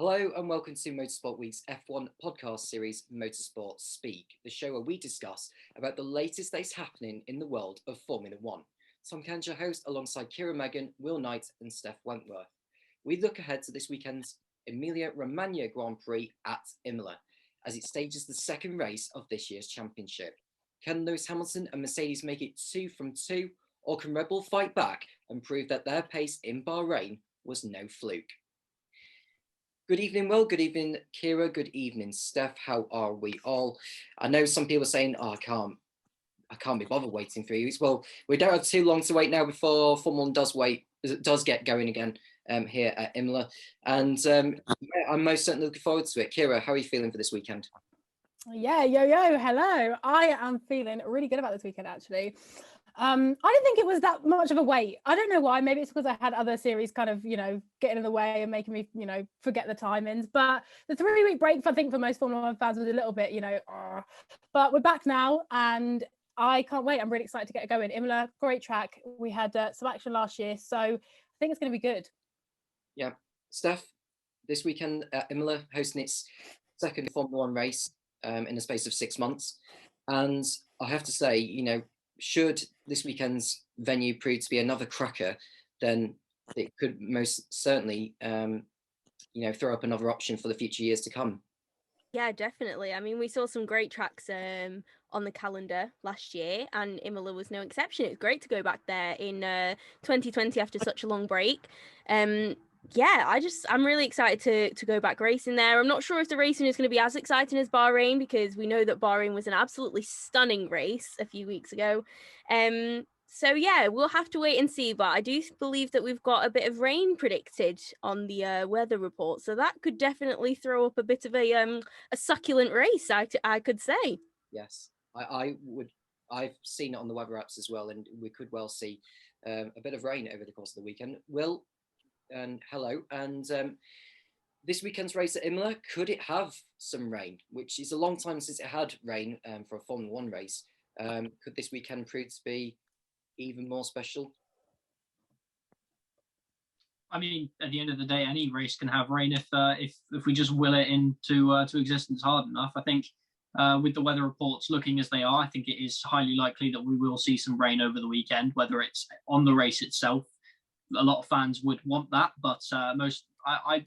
Hello and welcome to Motorsport Week's F1 podcast series, Motorsport Speak, the show where we discuss about the latest things happening in the world of Formula One. Tom Cairns, your host, alongside Keira Megan, Will Knight and Steph Wentworth. We look ahead to this weekend's Emilia Romagna Grand Prix at Imola, as it stages the second race of this year's championship. Can Lewis Hamilton and Mercedes make it 2 from 2, or can Red Bull fight back and prove that their pace in Bahrain was no fluke? Good evening, Will. Good evening, Keira. Good evening, Steph. How are we all? I know some people are saying, "Oh, I can't be bothered waiting 3 weeks." Well, we don't have too long to wait now before Formula One does get going again here at Imola, and I'm most certainly looking forward to it. Keira, how are you feeling for this weekend? Yeah, hello. I am feeling really good about this weekend, actually. I didn't think it was that much of a wait. I don't know why. Maybe it's because I had other series kind of, getting in the way and making me, forget the timings. But the 3-week break, I think for most Formula One fans was a little bit, but we're back now and I can't wait. I'm really excited to get going. Imola, great track. We had some action last year, so I think it's going to be good. Yeah. Steph, this weekend at Imola, hosting its second Formula One race in the space of 6 months. And I have to say, should this weekend's venue prove to be another cracker, then it could most certainly, throw up another option for the future years to come. Yeah, definitely. I mean, we saw some great tracks on the calendar last year, and Imola was no exception. It's great to go back there in 2020 after such a long break. Yeah, I'm really excited to go back racing there. I'm not sure if the racing is going to be as exciting as Bahrain, because we know that Bahrain was an absolutely stunning race a few weeks ago. So yeah, we'll have to wait and see, but I do believe that we've got a bit of rain predicted on the weather report, so that could definitely throw up a bit of a succulent race, I could say. Yes, I've seen it on the weather apps as well, and we could well see a bit of rain over the course of the weekend. Will, and hello, and this weekend's race at Imola, could it have some rain? Which is a long time since it had rain for a Formula One race. Could this weekend prove to be even more special? I mean, at the end of the day, any race can have rain if we just will it into to existence hard enough. I think with the weather reports looking as they are, I think it is highly likely that we will see some rain over the weekend, whether it's on the race itself. A lot of fans would want that, but I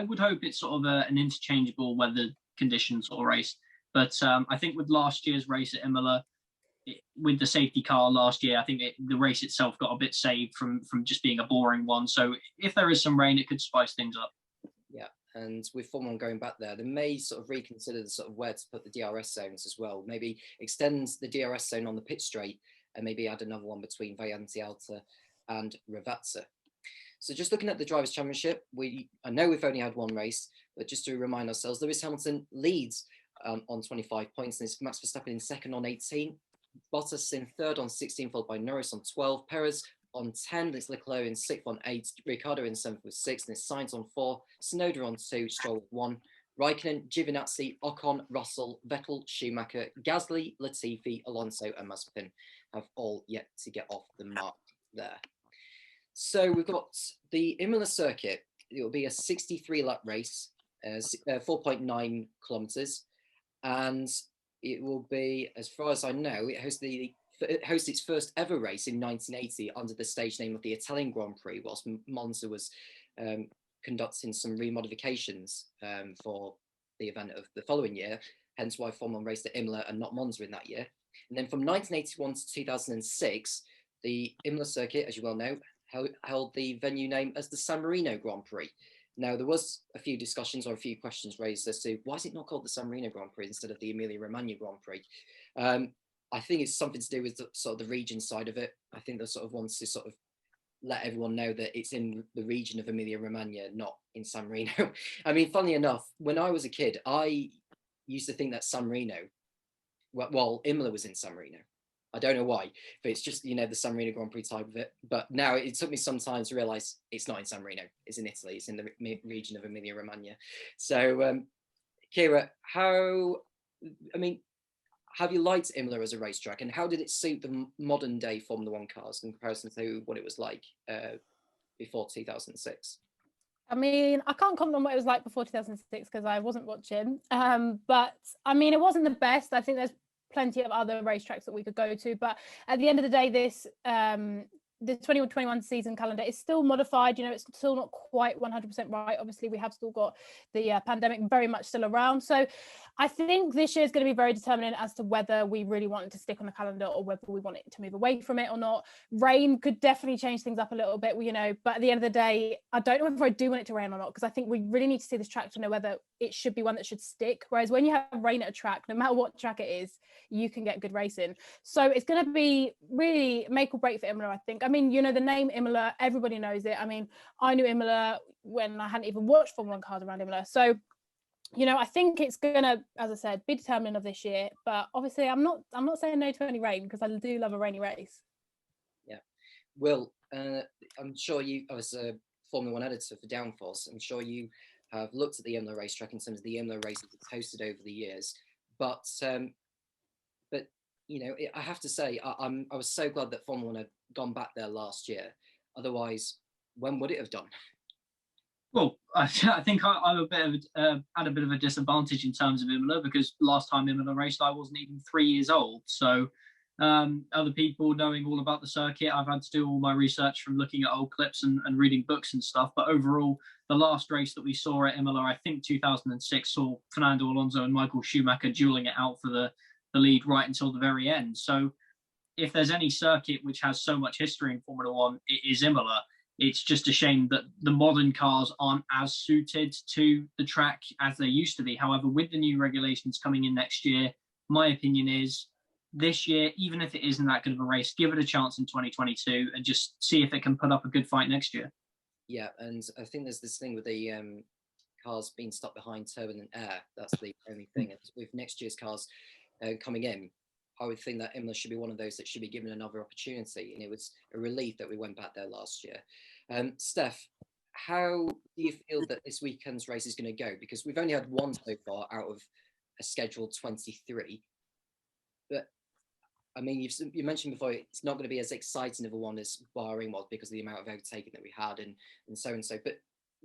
would hope it's sort of an interchangeable weather condition sort of race. But I think with last year's race at Imola, with the safety car last year, I think the race itself got a bit saved from just being a boring one. So if there is some rain, it could spice things up. Yeah, and with Formula One going back there, they may sort of reconsider the sort of where to put the DRS zones as well. Maybe extend the DRS zone on the pit straight and maybe add another one between Vaianti Alta and Ravazza. So just looking at the Drivers' Championship, I know we've only had one race, but just to remind ourselves, Lewis Hamilton leads on 25 points, and it's Max Verstappen in second on 18. Bottas in third on 16, followed by Norris on 12. Perez on 10, it's Leclerc in sixth on 8. Ricciardo in seventh with 6, and it's Sainz on 4. Tsunoda on 2, Stroll with 1. Raikkonen, Giovinazzi, Ocon, Russell, Vettel, Schumacher, Gasly, Latifi, Alonso, and Mazepin have all yet to get off the mark there. So we've got the Imola circuit. It will be a 63-lap race, 4.9 kilometers, and it will be, as far as I know, it hosts its first ever race in 1980 under the stage name of the Italian Grand Prix, whilst Monza was conducting some remodifications for the event of the following year, hence why Formula One raced at Imola and not Monza in that year. And then from 1981 to 2006, the Imola circuit, as you well know, held the venue name as the San Marino Grand Prix. Now, there was a few discussions or a few questions raised as to why is it not called the San Marino Grand Prix instead of the Emilia Romagna Grand Prix? I think it's something to do with sort of the region side of it. I think they sort of wants to sort of let everyone know that it's in the region of Emilia Romagna, not in San Marino. I mean, funnily enough, when I was a kid, I used to think that San Marino, well, Imola was in San Marino. I don't know why, but it's just, the San Marino Grand Prix type of it. But now it took me some time to realise it's not in San Marino. It's in Italy. It's in the region of Emilia Romagna. So, Keira, have you liked Imola as a racetrack, and how did it suit the modern day Formula One cars in comparison to what it was like before 2006? I mean, I can't comment on what it was like before 2006 because I wasn't watching. But I mean, it wasn't the best. I think there's plenty of other racetracks that we could go to. But at the end of the day, the 2021 season calendar is still modified. You know, it's still not quite 100% right. Obviously, we have still got the pandemic very much still around. So I think this year is going to be very determinant as to whether we really want it to stick on the calendar or whether we want it to move away from it or not. Rain could definitely change things up a little bit, you know, but at the end of the day, I don't know if I do want it to rain or not, because I think we really need to see this track to know whether it should be one that should stick. Whereas when you have rain at a track, no matter what track it is, you can get good racing. So it's going to be really make or break for Imola, I think. I mean, you know, the name Imola, everybody knows it. I mean, I knew Imola when I hadn't even watched Formula 1 cars around Imola. So, you know, I think it's gonna, as I said, be determinant of this year. But obviously, I'm not saying no to any rain, because I do love a rainy race. Yeah, Will, I'm sure you, as a Formula 1 editor for Downforce, I'm sure you have looked at the Imola racetrack in terms of the Imola races it's hosted over the years. But you know, I have to say, I was so glad that Formula 1 had gone back there last year. Otherwise, when would it have done? Well, I think I'm a bit of at a bit of a disadvantage in terms of Imola, because last time Imola raced, I wasn't even 3 years old. So other people knowing all about the circuit, I've had to do all my research from looking at old clips and reading books and stuff. But overall, the last race that we saw at Imola, I think 2006, saw Fernando Alonso and Michael Schumacher dueling it out for the lead right until the very end. So if there's any circuit which has so much history in Formula 1, it is Imola. It's just a shame that the modern cars aren't as suited to the track as they used to be. However, with the new regulations coming in next year, my opinion is this year, even if it isn't that good of a race, give it a chance in 2022 and just see if it can put up a good fight next year. Yeah, and I think there's this thing with the cars being stuck behind turbulent air. That's the only thing. And with next year's cars coming in, I would think that Imola should be one of those that should be given another opportunity. And it was a relief that we went back there last year. Steph, how do you feel that this weekend's race is going to go? Because we've only had one so far out of a scheduled 23. But, I mean, you mentioned before, it's not going to be as exciting of a one as Bahrain was because of the amount of overtaking that we had and so and so. But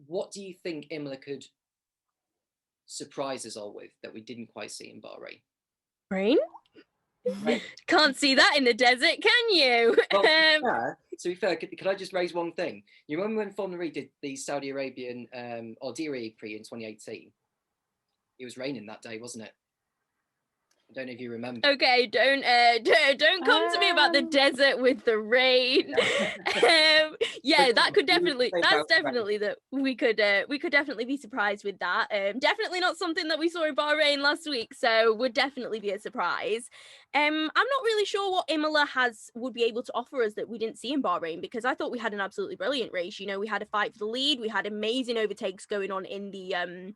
what do you think Imola could surprise us all with that we didn't quite see in Bahrain? Rain? Right. Can't see that in the desert, can you? Well, to be fair, could I just raise one thing? You remember when Formula E did the Saudi Arabian or DRE Prix in 2018? It was raining that day, wasn't it? I don't know if you remember. Okay, don't come to me about the desert with the rain. Yeah, that could definitely, that's definitely that we could definitely be surprised with that. Definitely not something that we saw in Bahrain last week, so would definitely be a surprise. I'm not really sure what Imola would be able to offer us that we didn't see in Bahrain, because I thought we had an absolutely brilliant race. You know, we had a fight for the lead, we had amazing overtakes going on in the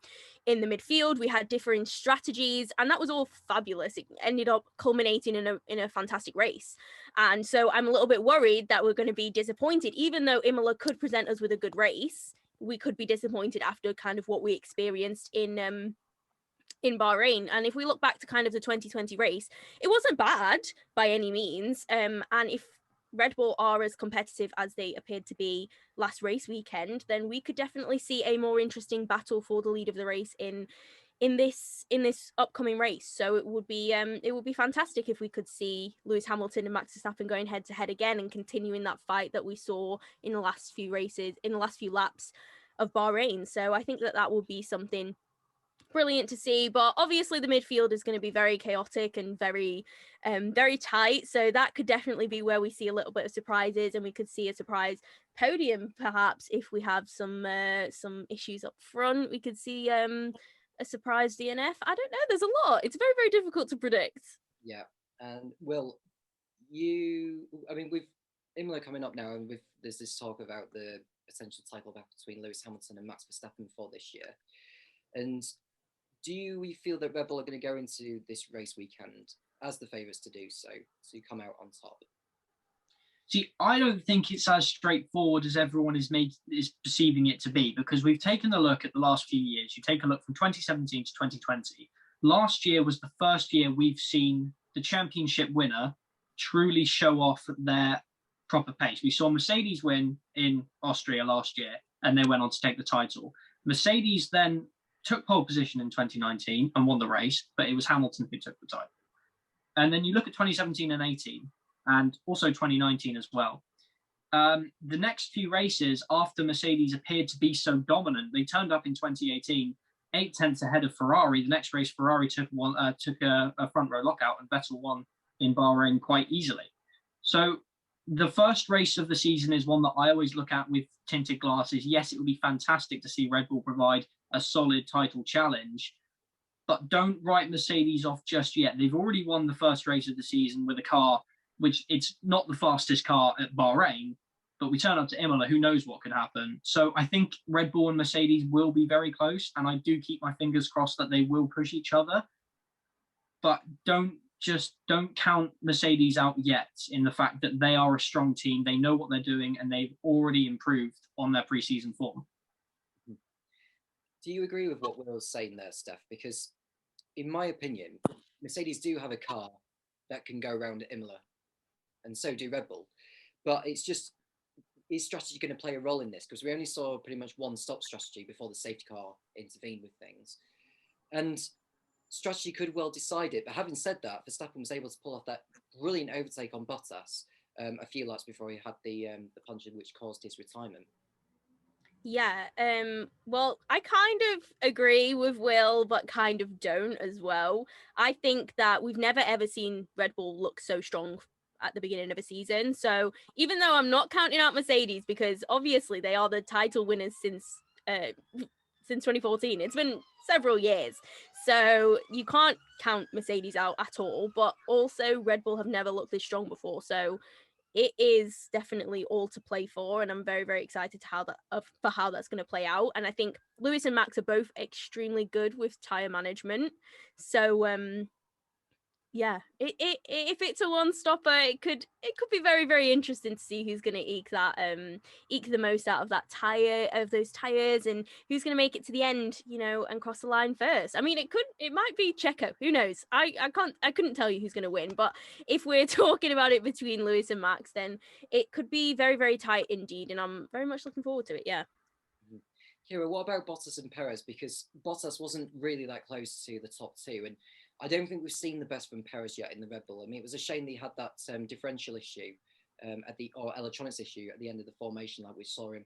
midfield, we had different strategies, and that was all fabulous. It ended up culminating in a fantastic race. And so I'm a little bit worried that we're going to be disappointed. Even though Imola could present us with a good race, we could be disappointed after kind of what we experienced in Bahrain. And if we look back to kind of the 2020 race, it wasn't bad by any means. And if Red Bull are as competitive as they appeared to be last race weekend, then we could definitely see a more interesting battle for the lead of the race in this upcoming race. So it would be fantastic if we could see Lewis Hamilton and Max Verstappen going head to head again and continuing that fight that we saw in the last few laps of Bahrain. So I think that would be something brilliant to see. But obviously the midfield is going to be very chaotic and very tight, so that could definitely be where we see a little bit of surprises, and we could see a surprise podium perhaps if we have some issues up front. We could see a surprise DNF. I don't know, there's a lot. It's very, very difficult to predict. Yeah. And Will, with Imola coming up now, and there's this talk about the potential title battle between Lewis Hamilton and Max Verstappen for this year, and do we feel that Red Bull are going to go into this race weekend as the favourites to do so, to come out on top? See, I don't think it's as straightforward as everyone is perceiving it to be, because we've taken a look at the last few years. You take a look from 2017 to 2020. Last year was the first year we've seen the championship winner truly show off their proper pace. We saw Mercedes win in Austria last year, and they went on to take the title. Mercedes then took pole position in 2019 and won the race, but it was Hamilton who took the title. And then you look at 2017 and 18, and also 2019 as well. The next few races after Mercedes appeared to be so dominant, they turned up in 2018, 8 tenths ahead of Ferrari. The next race, Ferrari took a front row lockout, and Vettel won in Bahrain quite easily. So the first race of the season is one that I always look at with tinted glasses. Yes, it would be fantastic to see Red Bull provide a solid title challenge, but don't write Mercedes off just yet. They've already won the first race of the season with a car, which it's not the fastest car at Bahrain, but we turn up to Imola, who knows what could happen. So I think Red Bull and Mercedes will be very close, and I do keep my fingers crossed that they will push each other. But don't count Mercedes out yet in the fact that they are a strong team. They know what they're doing, and they've already improved on their pre-season form. Do you agree with what Will's saying there, Steph? Because in my opinion, Mercedes do have a car that can go around at Imola, and so do Red Bull. But it's just, is strategy going to play a role in this? Because we only saw pretty much one stop strategy before the safety car intervened with things. And strategy could well decide it. But having said that, Verstappen was able to pull off that brilliant overtake on Bottas a few laps before he had the punch which caused his retirement. Yeah, well, I kind of agree with Will, but kind of don't as well. I think that we've never ever seen Red Bull look so strong at the beginning of a season. So even though I'm not counting out Mercedes, because obviously they are the title winners since 2014, it's been several years. So you can't count Mercedes out at all, but also Red Bull have never looked this strong before. So it is definitely all to play for, and I'm very, very excited for how that's going to play out. And I think Lewis and Max are both extremely good with tyre management. So yeah, if it's a one-stopper, it could be very, very interesting to see who's going to eke the most out of those tires, and who's going to make it to the end, and cross the line first. I mean, it might be Checo. Who knows? I couldn't tell you who's going to win, but if we're talking about it between Lewis and Max, then it could be very, very tight indeed, and I'm very much looking forward to it. Yeah. Keira, what about Bottas and Perez? Because Bottas wasn't really that close to the top two, and I don't think we've seen the best from Perez yet in the Red Bull. I mean, it was a shame that he had that differential issue or electronics issue at the end of the formation. Like we saw him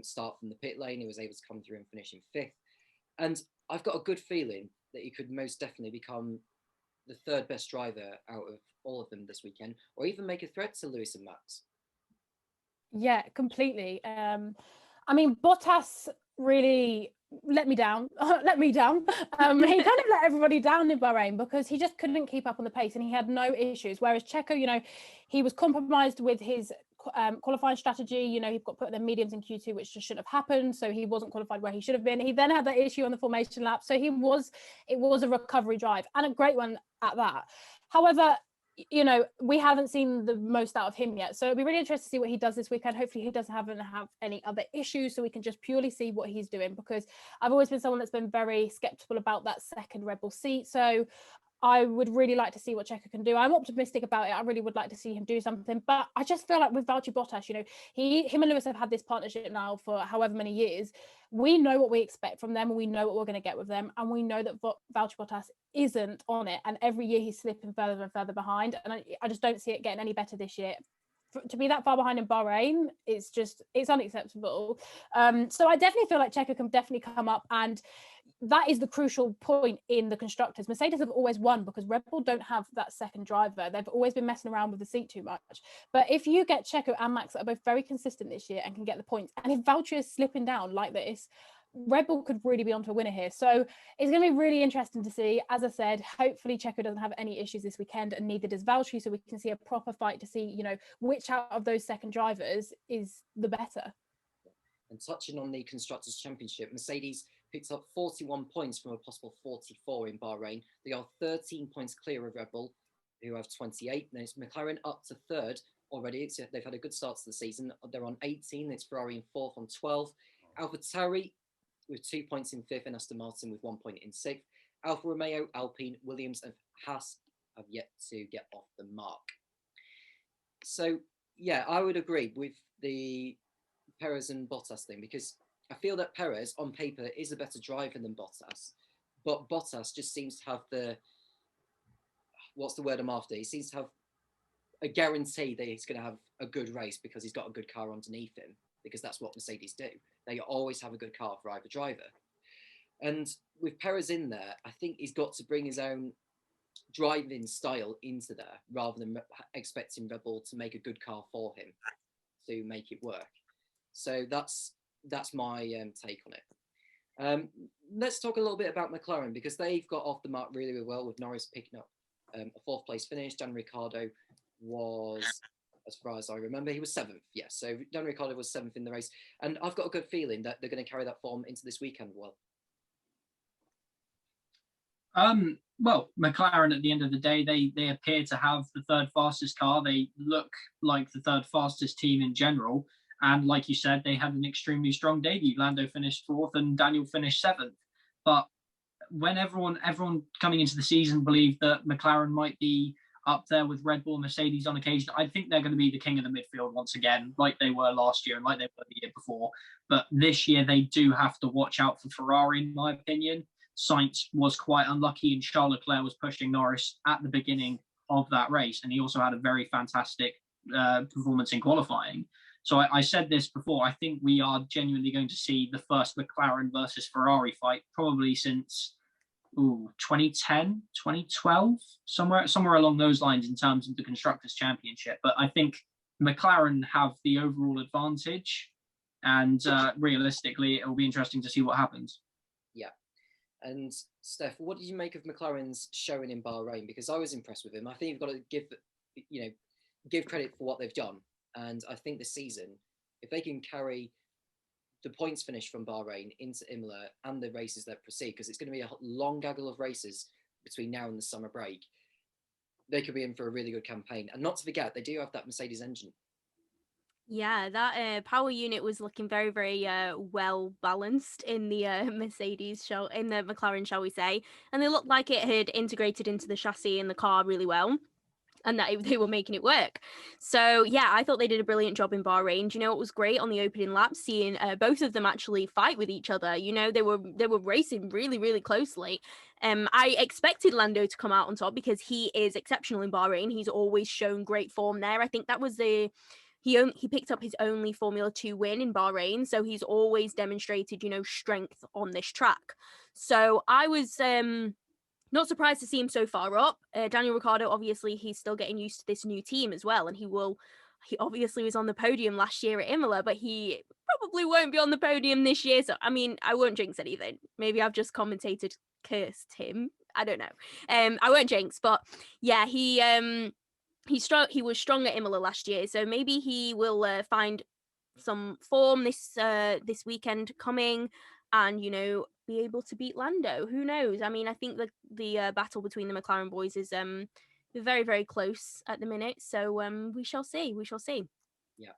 start from the pit lane, he was able to come through and finish in 5th. And I've got a good feeling that he could most definitely become the 3rd best driver out of all of them this weekend, or even make a threat to Lewis and Max. Yeah, completely. I mean, Bottas really let me down. He kind of let everybody down in Bahrain because he just couldn't keep up on the pace, and he had no issues. Whereas Checo, he was compromised with his qualifying strategy. He got put in the mediums in Q2, which just shouldn't have happened. So he wasn't qualified where he should have been. He then had that issue on the formation lap. So it was a recovery drive, and a great one at that. However, we haven't seen the most out of him yet. So it'll be really interesting to see what he does this weekend. Hopefully he doesn't have any other issues, so we can just purely see what he's doing, because I've always been someone that's been very skeptical about that second Red Bull seat. So I would really like to see what Checo can do. I'm optimistic about it. I really would like to see him do something. But I just feel like with Valtteri Bottas, him and Lewis have had this partnership now for however many years. We know what we expect from them, and we know what we're going to get with them. And we know that Valtteri Bottas isn't on it. And every year he's slipping further and further behind. And I just don't see it getting any better this year. To be that far behind in Bahrain, it's unacceptable. So I definitely feel like Checo can definitely come up, and that is the crucial point in the constructors. Mercedes have always won because Red Bull don't have that second driver. They've always been messing around with the seat too much. But if you get Checo and Max that are both very consistent this year and can get the points, and if Valtteri is slipping down like this, Red Bull could really be onto a winner here. So it's going to be really interesting to see. As I said, hopefully Checo doesn't have any issues this weekend, and neither does Valtteri, so we can see a proper fight to see, which out of those second drivers is the better. And touching on the Constructors Championship, Mercedes picked up 41 points from a possible 44 in Bahrain. They are 13 points clear of Red Bull, who have 28. Then it's McLaren up to 3rd already. They've had a good start to the season. They're on 18. It's Ferrari in 4th on 12. AlphaTauri with 2 points in 5th, and Aston Martin with 1 point in 6th. Alfa Romeo, Alpine, Williams, and Haas have yet to get off the mark. So, yeah, I would agree with the Perez and Bottas thing, because I feel that Perez on paper is a better driver than Bottas, but Bottas just seems to have what's the word I'm after? He seems to have a guarantee that he's going to have a good race because he's got a good car underneath him, because that's what Mercedes do. They always have a good car for either driver. And with Perez in there, I think he's got to bring his own driving style into there rather than expecting Red Bull to make a good car for him to make it work. So that's my take on it. Let's talk a little bit about McLaren, because they've got off the mark really, really well with Norris picking up a 4th place finish. Daniel Ricciardo was, as far as I remember, he was 7th. Yes, so Daniel Ricciardo was 7th in the race. And I've got a good feeling that they're going to carry that form into this weekend well. Well, McLaren, at the end of the day, they appear to have the 3rd fastest car. They look like the 3rd fastest team in general. And like you said, they had an extremely strong debut. Lando finished 4th and Daniel finished 7th. But when everyone coming into the season believed that McLaren might be up there with Red Bull and Mercedes on occasion, I think they're going to be the king of the midfield once again, like they were last year and like they were the year before. But this year, they do have to watch out for Ferrari, in my opinion. Sainz was quite unlucky, and Charles Leclerc was pushing Norris at the beginning of that race, and he also had a very fantastic performance in qualifying. So I said this before, I think we are genuinely going to see the first McLaren versus Ferrari fight probably since 2010, 2012, somewhere along those lines in terms of the Constructors Championship. But I think McLaren have the overall advantage, and realistically, it will be interesting to see what happens. Yeah. And Steph, what did you make of McLaren's showing in Bahrain? Because I was impressed with him. I think you've got to give credit for what they've done. And I think this season, if they can carry the points finish from Bahrain into Imola and the races that proceed, because it's going to be a long gaggle of races between now and the summer break, they could be in for a really good campaign. And not to forget, they do have that Mercedes engine. Yeah, that power unit was looking very, very well balanced in the Mercedes in the McLaren, shall we say. And they looked like it had integrated into the chassis and the car really well, and that they were making it work. So yeah, I thought they did a brilliant job in Bahrain. Do you know what was great on the opening lap? Seeing both of them actually fight with each other. You know, they were racing really, really closely. I expected Lando to come out on top because he is exceptional in Bahrain. He's always shown great form there. I think that was he picked up his only Formula 2 win in Bahrain, so he's always demonstrated, strength on this track. So I was not surprised to see him so far up. Daniel Ricciardo, obviously, he's still getting used to this new team as well, and he obviously was on the podium last year at Imola, but he probably won't be on the podium this year. So, I mean, I won't jinx anything. Maybe I've just cursed him. I don't know. I won't jinx, but yeah, he's strong. He was strong at Imola last year, so maybe he will find some form this weekend coming, and be able to beat Lando. Who knows? I mean, I think the battle between the McLaren boys is very, very close at the minute. So we shall see. Yeah,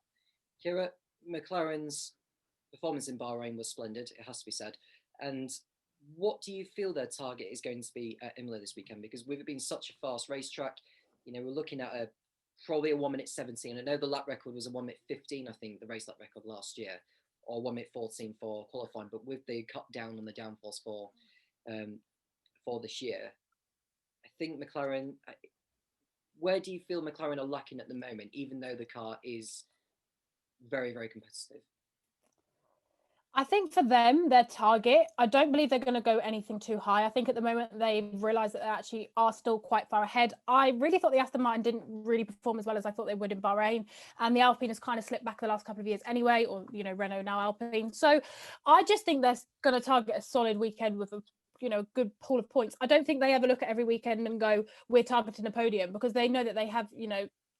Keira, McLaren's performance in Bahrain was splendid. It has to be said. And what do you feel their target is going to be at Imola this weekend? Because with it being such a fast racetrack, we're looking at probably a 1:17. I know the lap record was a 1:15, I think, the race lap record last year, or 1:14 for qualifying. But with the cut down on the downforce for this year, I think McLaren. Where do you feel McLaren are lacking at the moment, even though the car is very, very competitive? I think for them, their target, I don't believe they're going to go anything too high. I think at the moment they've realised that they actually are still quite far ahead. I really thought the Aston Martin didn't really perform as well as I thought they would in Bahrain. And the Alpine has kind of slipped back the last couple of years anyway, or, Renault now Alpine. So I just think they're going to target a solid weekend with a good pool of points. I don't think they ever look at every weekend and go, we're targeting a podium, because they know that they have,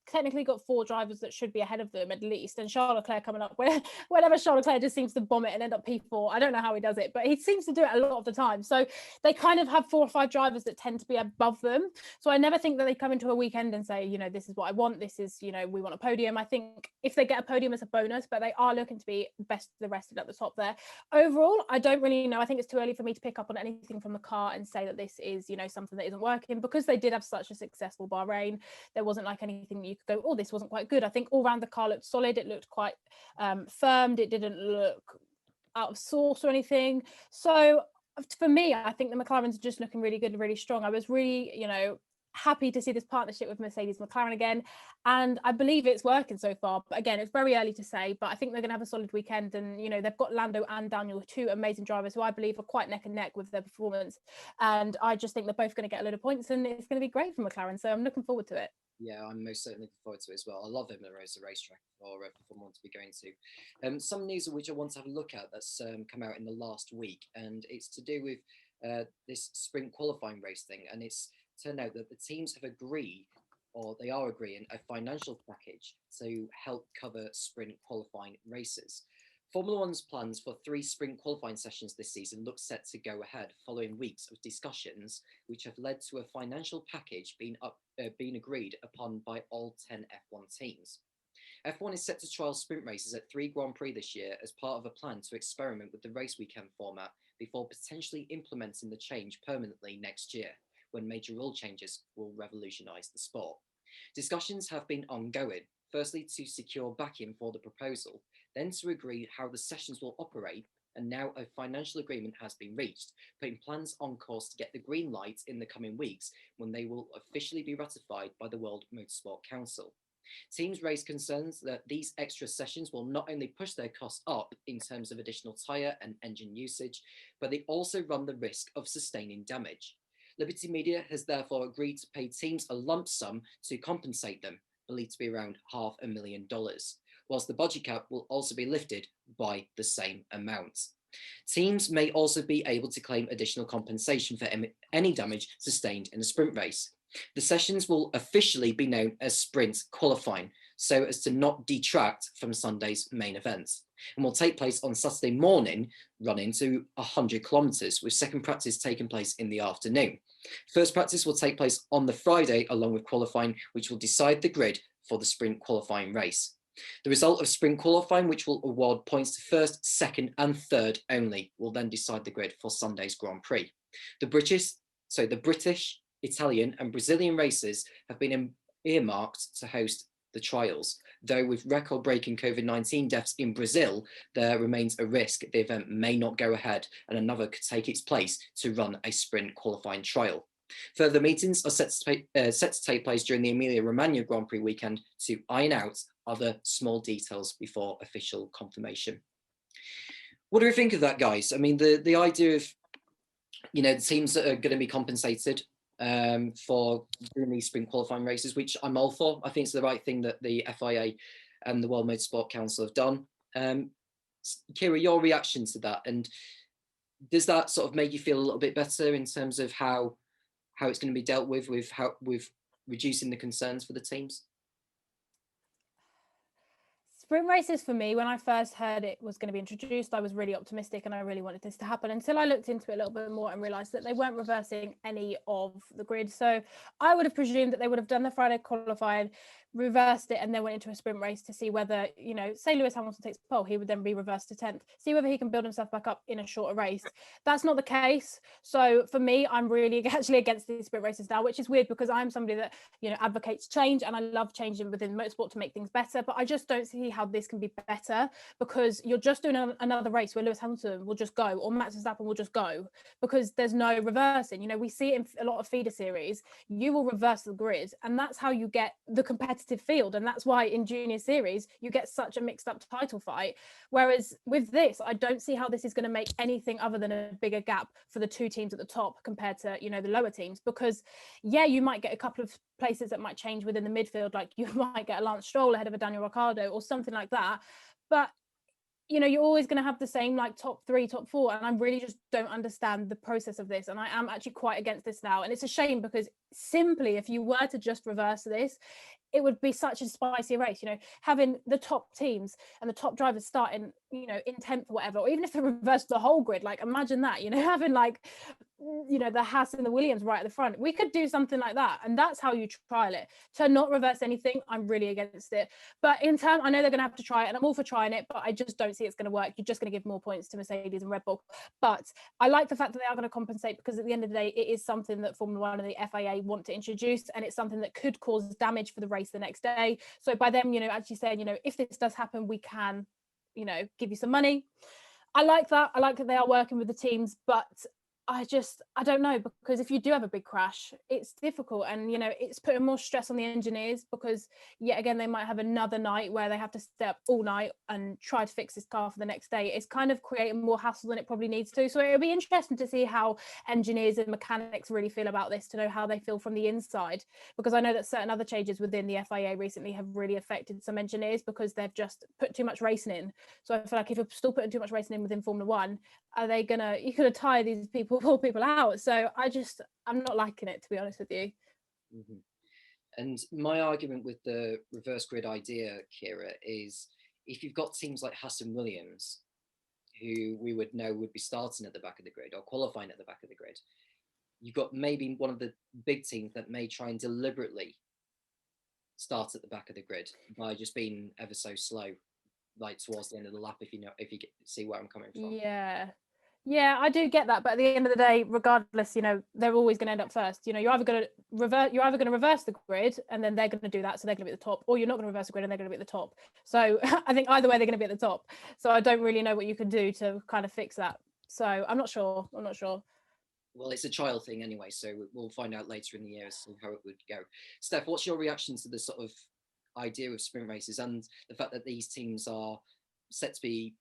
technically got 4 drivers that should be ahead of them at least, and Charles Leclerc coming up whenever Charles Leclerc just seems to bomb it and end up P4. I don't know how he does it, but he seems to do it a lot of the time. So they kind of have 4 or 5 drivers that tend to be above them. So I never think that they come into a weekend and say, this is what I want, this is, we want a podium. I think if they get a podium, it's a bonus, but they are looking to be best of the rest at the top there. Overall, I don't really know. I think it's too early for me to pick up on anything from the car and say that this is, something that isn't working, because they did have such a successful Bahrain. There wasn't like anything that you could go, oh, this wasn't quite good. I think all round the car looked solid. It looked quite firmed. It didn't look out of source or anything. So for me, I think the McLarens are just looking really good and really strong. I was really, happy to see this partnership with Mercedes McLaren again, and I believe it's working so far. But again, it's very early to say, but I think they're going to have a solid weekend. And they've got Lando and Daniel, two amazing drivers who I believe are quite neck and neck with their performance, and I just think they're both going to get a load of points, and it's going to be great for McLaren, so I'm looking forward to it. Yeah, I'm most certainly looking forward to it as well. I love Emilia as a racetrack for Formula One to be going to. Some news which I want to have a look at that's come out in the last week, and it's to do with this sprint qualifying race thing. And it's turned out that the teams have agreed, or they are agreeing, a financial package to help cover sprint qualifying races. Formula One's plans for 3 sprint qualifying sessions this season look set to go ahead following weeks of discussions, which have led to a financial package being agreed upon by all 10 F1 teams. F1 is set to trial sprint races at 3 Grand Prix this year as part of a plan to experiment with the race weekend format before potentially implementing the change permanently next year, when major rule changes will revolutionise the sport. Discussions have been ongoing, firstly to secure backing for the proposal, then to agree how the sessions will operate, and now a financial agreement has been reached, putting plans on course to get the green light in the coming weeks when they will officially be ratified by the World Motorsport Council. Teams raised concerns that these extra sessions will not only push their costs up in terms of additional tyre and engine usage, but they also run the risk of sustaining damage. Liberty Media has therefore agreed to pay teams a lump sum to compensate them, believed to be around $500,000, whilst the budget cap will also be lifted by the same amount. Teams may also be able to claim additional compensation for any damage sustained in a sprint race. The sessions will officially be known as sprint qualifying, so as to not detract from Sunday's main event, and will take place on Saturday morning, running to 100 kilometres, with second practice taking place in the afternoon. First practice will take place on the Friday, along with qualifying, which will decide the grid for the sprint qualifying race. The result of sprint qualifying, which will award points to first, second and third only, will then decide the grid for Sunday's Grand Prix. The British, Italian and Brazilian races have been earmarked to host the trials, though with record-breaking COVID-19 deaths in Brazil, there remains a risk the event may not go ahead and another could take its place to run a sprint qualifying trial. Further meetings are set to take place during the Emilia Romagna Grand Prix weekend to iron out other small details before official confirmation. What do we think of that, guys? I mean, the idea of, the teams that are going to be compensated for doing these sprint qualifying races, which I'm all for. I think it's the right thing that the FIA and the World Motorsport Council have done. Keira, your reaction to that, and does that sort of make you feel a little bit better in terms of how it's going to be dealt with reducing the concerns for the teams? Sprint races for me, when I first heard it was going to be introduced, I was really optimistic and I really wanted this to happen until I looked into it a little bit more and realised that they weren't reversing any of the grid. So I would have presumed that they would have done the Friday qualifying, reversed it, and then went into a sprint race to see whether, say Lewis Hamilton takes pole, he would then be reversed to 10th, see whether he can build himself back up in a shorter race. That's not the case. So for me, I'm really actually against these sprint races now, which is weird because I'm somebody that, advocates change, and I love changing within motorsport to make things better, but I just don't see how this can be better, because you're just doing another race where Lewis Hamilton will just go, or Max Verstappen will just go, because there's no reversing. We see it in a lot of feeder series. You will reverse the grid, and that's how you get the competitive field, and that's why in junior series you get such a mixed up title fight. Whereas with this, I don't see how this is going to make anything other than a bigger gap for the two teams at the top compared to the lower teams, because you might get a couple of places that might change within the midfield, like you might get a Lance Stroll ahead of a Daniel Ricciardo or something like that, but you're always going to have the same like top 3, top 4, and I really just don't understand the process of this, and I am actually quite against this now. And it's a shame, because simply if you were to just reverse this, it would be such a spicy race, having the top teams and the top drivers starting, in 10th or whatever, or even if they reverse the whole grid, like imagine that, having like, the Haas and the Williams right at the front. We could do something like that, and that's how you trial it. To not reverse anything, I'm really against it. But I know they're going to have to try it, and I'm all for trying it, but I just don't see it's going to work. You're just going to give more points to Mercedes and Red Bull. But I like the fact that they are going to compensate, because at the end of the day, it is something that Formula One and the FIA want to introduce, and it's something that could cause damage for the race the next day. So by them, actually saying, if this does happen, we can, give you some money. I like that. I like that they are working with the teams, but I don't know, because if you do have a big crash, it's difficult, and it's putting more stress on the engineers, because yet again they might have another night where they have to stay up all night and try to fix this car for the next day. It's kind of creating more hassle than it probably needs to. So it'll be interesting to see how engineers and mechanics really feel about this, to know how they feel from the inside, because I know that certain other changes within the FIA recently have really affected some engineers, because they've just put too much racing in. So I feel like if you're still putting too much racing in within Formula One, are they gonna, you're gonna tire these poor people out. So I'm not liking it, to be honest with you. Mm-hmm. And my argument with the reverse grid idea, Keira, is if you've got teams like Haas and Williams, who we would know would be starting at the back of the grid or qualifying at the back of the grid, you've got maybe one of the big teams that may try and deliberately start at the back of the grid by just being ever so slow, like towards the end of the lap, if you see where I'm coming from. Yeah, I do get that, but at the end of the day, regardless, they're always going to end up first. You're either going to reverse the grid, and then they're going to do that, so they're going to be at the top, or you're not going to reverse the grid and they're going to be at the top. So I think either way they're going to be at the top. So I don't really know what you can do to kind of fix that. So I'm not sure. Well, it's a trial thing anyway, so we'll find out later in the year as to how it would go. Steph, what's your reaction to the sort of idea of sprint races and the fact that these teams are set to be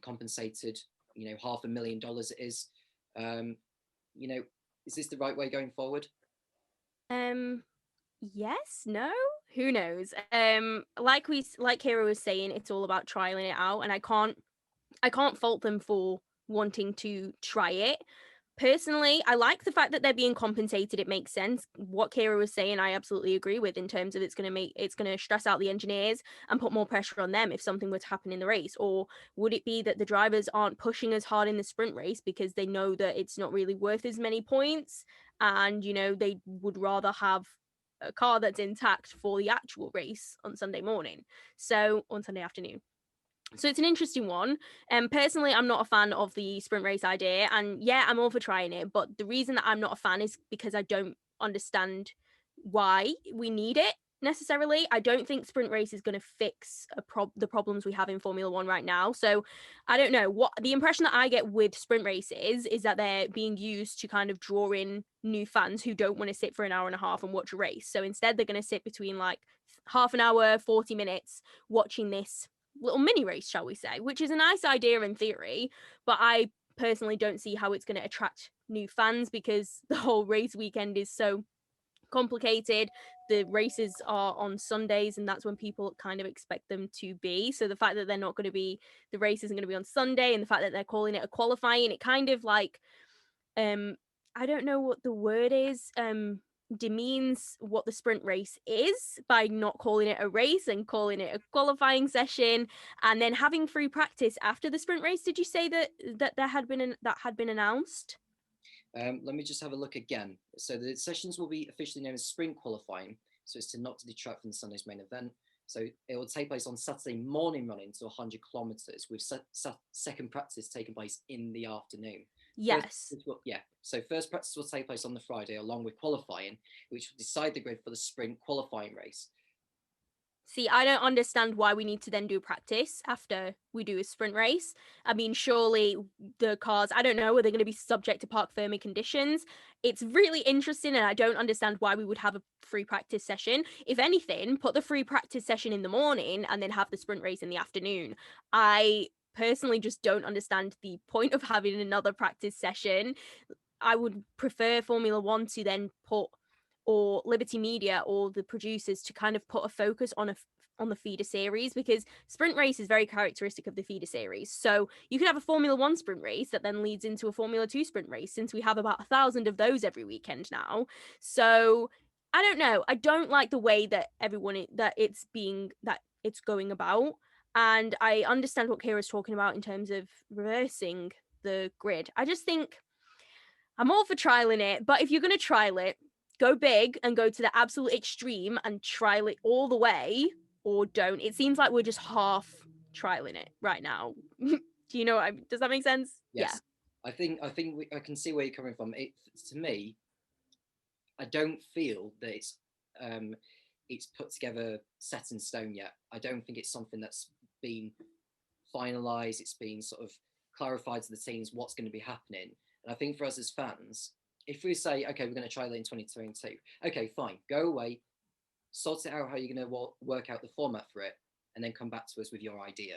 compensated? $500,000 it is. Is this the right way going forward? Yes, no, who knows? Like Keira was saying, it's all about trialing it out, and I can't fault them for wanting to try it. Personally, I like the fact that they're being compensated. It makes sense. What Keira was saying, I absolutely agree with, in terms of it's going to stress out the engineers and put more pressure on them if something were to happen in the race. Or would it be that the drivers aren't pushing as hard in the sprint race because they know that it's not really worth as many points, and they would rather have a car that's intact for the actual race on Sunday morning, so on Sunday afternoon. So it's an interesting one. Personally, I'm not a fan of the sprint race idea, and yeah, I'm all for trying it, but the reason that I'm not a fan is because I don't understand why we need it necessarily. I don't think sprint race is going to fix the problems we have in Formula One right now. So I don't know, what the impression that I get with sprint races is that they're being used to kind of draw in new fans who don't want to sit for an hour and a half and watch a race. So instead they're going to sit between like half an hour, 40 minutes watching this little mini race, shall we say, which is a nice idea in theory, but I personally don't see how it's going to attract new fans, because the whole race weekend is so complicated. The races are on Sundays, and that's when people kind of expect them to be. So the fact that the race isn't going to be on Sunday, and the fact that they're calling it a qualifying, it kind of like I don't know what the word is, demeans what the sprint race is by not calling it a race and calling it a qualifying session, and then having free practice after the sprint race. Did you say that had been announced? Let me just have a look again. So the sessions will be officially known as sprint qualifying, so it's not to detract from Sunday's main event. So it will take place on Saturday morning, running to 100 kilometers, with second practice taking place in the afternoon. Yes. So first practice will take place on the Friday, along with qualifying, which will decide the grid for the sprint qualifying race. See, I don't understand why we need to then do practice after we do a sprint race. I mean, surely the cars, I don't know, are they going to be subject to parc ferme conditions? It's really interesting, and I don't understand why we would have a free practice session. If anything, put the free practice session in the morning and then have the sprint race in the afternoon. I personally just don't understand the point of having another practice session. I would prefer Formula One to then or Liberty Media or the producers to kind of put a focus on the feeder series, because sprint race is very characteristic of the feeder series. So you could have a Formula One sprint race that then leads into a Formula 2 sprint race, since we have about 1,000 of those every weekend now. So I don't know. I don't like the way that it's going about. And I understand what Keira's talking about in terms of reversing the grid. I just think I'm all for trialing it, but if you're going to trial it, go big and go to the absolute extreme and trial it all the way, or don't. It seems like we're just half trialing it right now. Do you know does that make sense? Yes. Yeah. I can see where you're coming from. To me, I don't feel that it's put together, set in stone yet. I don't think it's something that's been finalized. It's been sort of clarify to the teams what's going to be happening. And I think for us as fans, if we say, okay, we're going to trial it in 2022, okay, fine, go away, sort it out how you're going to work out the format for it, and then come back to us with your idea.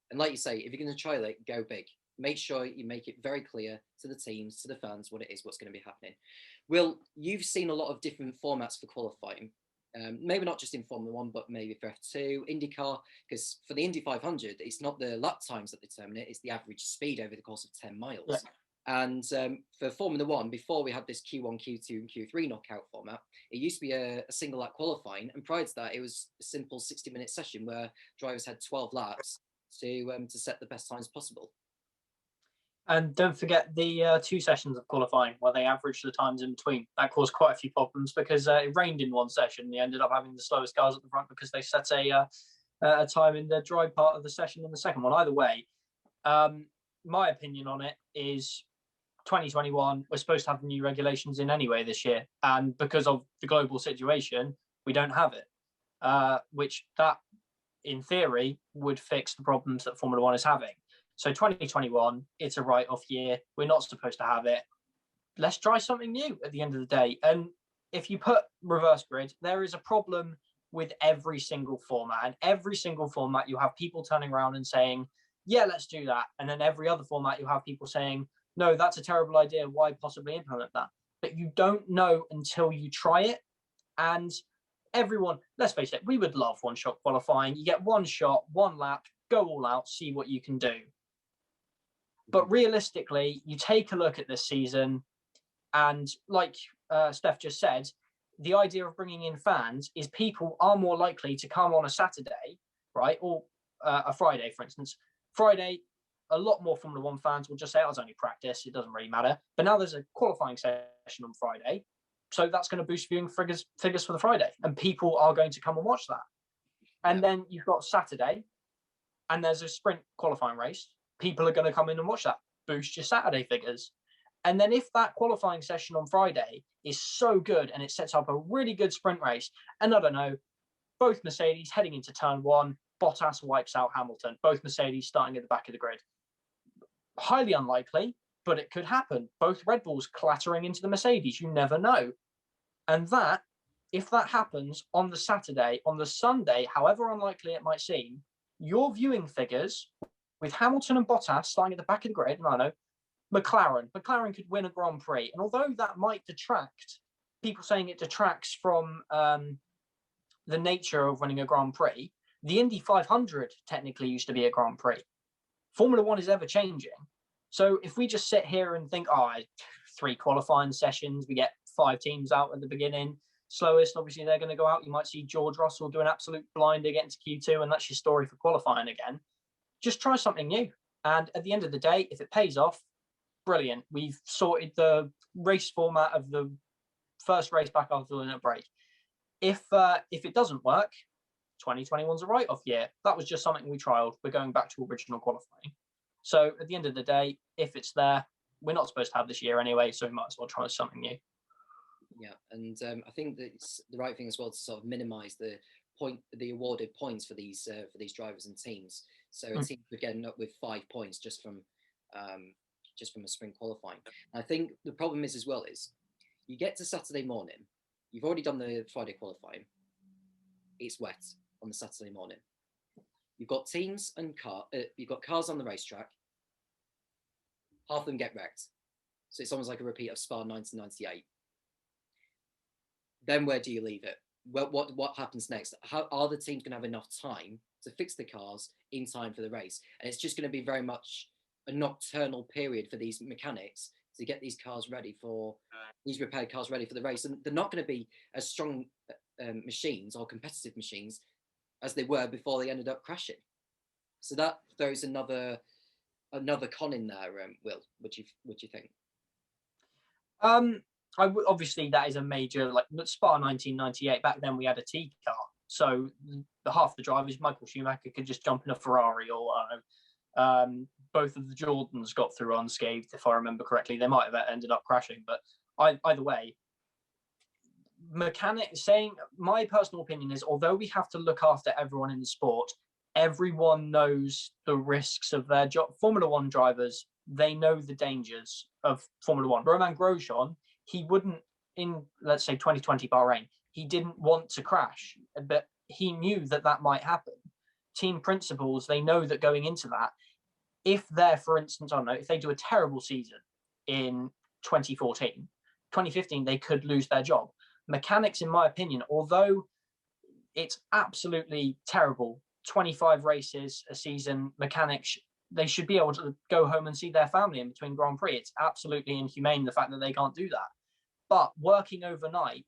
And like you say, if you're going to trial it, go big. Make sure you make it very clear to the teams, to the fans, what it is, what's going to be happening. Will, you've seen a lot of different formats for qualifying. Maybe not just in Formula 1, but maybe for F2, IndyCar, because for the Indy 500, it's not the lap times that determine it, it's the average speed over the course of 10 miles. Yeah. And for Formula 1, before we had this Q1, Q2, and Q3 knockout format, it used to be a single lap qualifying. And prior to that, it was a simple 60-minute session where drivers had 12 laps to set the best times possible. And don't forget the 2 sessions of qualifying where they averaged the times in between. That caused quite a few problems because it rained in one session. They ended up having the slowest cars at the front because they set a time in the dry part of the session in the second one. Either way, my opinion on it is 2021, we're supposed to have the new regulations in anyway this year. And because of the global situation, we don't have it, which that, in theory, would fix the problems that Formula 1 is having. So 2021, it's a write-off year. We're not supposed to have it. Let's try something new at the end of the day. And if you put reverse grid, there is a problem with every single format. And every single format, you have people turning around and saying, yeah, let's do that. And then every other format, you have people saying, no, that's a terrible idea. Why possibly implement that? But you don't know until you try it. And everyone, let's face it, we would love one-shot qualifying. You get one shot, one lap, go all out, see what you can do. But realistically, you take a look at this season, and like Steph just said, the idea of bringing in fans is people are more likely to come on a Saturday, right? Or a Friday, for instance. Friday, a lot more Formula 1 fans will just say, oh, it's only practice, it doesn't really matter. But now there's a qualifying session on Friday, so that's going to boost viewing figures for the Friday, and people are going to come and watch that. And then you've got Saturday, and there's a sprint qualifying race. People are going to come in and watch that, boost your Saturday figures. And then if that qualifying session on Friday is so good and it sets up a really good sprint race, and I don't know, both Mercedes heading into turn 1, Bottas wipes out Hamilton, both Mercedes starting at the back of the grid. Highly unlikely, but it could happen. Both Red Bulls clattering into the Mercedes, you never know. And that, if that happens on the Saturday, on the Sunday, however unlikely it might seem, your viewing figures with Hamilton and Bottas starting at the back of the grid, and I know, McLaren could win a Grand Prix. And although that might detract, people saying it detracts from the nature of winning a Grand Prix, the Indy 500 technically used to be a Grand Prix. Formula 1 is ever changing. So if we just sit here and think, 3 qualifying sessions, we get 5 teams out at the beginning, slowest, obviously they're going to go out. You might see George Russell do an absolute blinder getting to Q2, and that's your story for qualifying again. Just try something new. And at the end of the day, if it pays off, brilliant. We've sorted the race format of the first race back after the winter break. If it doesn't work, 2021's a write-off year. That was just something we trialed. We're going back to original qualifying. So at the end of the day, if it's there, we're not supposed to have this year anyway, so we might as well try something new. Yeah, and I think that's the right thing as well to sort of minimise the awarded points for these drivers and teams. So a team would get up with 5 points just from a spring qualifying. And I think the problem is as well is you get to Saturday morning, you've already done the Friday qualifying. It's wet on the Saturday morning. You've got teams and you've got cars on the racetrack. Half of them get wrecked. So it's almost like a repeat of Spa 1998. Then where do you leave it? What happens next? How are the teams going to have enough time to fix the cars in time for the race? And it's just going to be very much a nocturnal period for these mechanics to get these cars ready for these repaired cars ready for the race. And they're not going to be as strong machines or competitive machines as they were before they ended up crashing. So that throws another con in there. Will, what do you think? Obviously that is a major, like Spa 1998. Back then we had a T car, so half the drivers, Michael Schumacher could just jump in a Ferrari, or both of the Jordans got through unscathed, if I remember correctly. They might have ended up crashing, but either way, my personal opinion is, although we have to look after everyone in the sport, everyone knows the risks of their job. Formula One drivers, they know the dangers of Formula One. Romain Grosjean, he wouldn't, in, let's say, 2020 Bahrain, he didn't want to crash, but he knew that that might happen. Team principals, they know that going into that, if they're, for instance, I don't know, if they do a terrible season in 2014, 2015, they could lose their job. Mechanics, in my opinion, although it's absolutely terrible, 25 races a season, mechanics, they should be able to go home and see their family in between Grand Prix. It's absolutely inhumane, the fact that they can't do that. But working overnight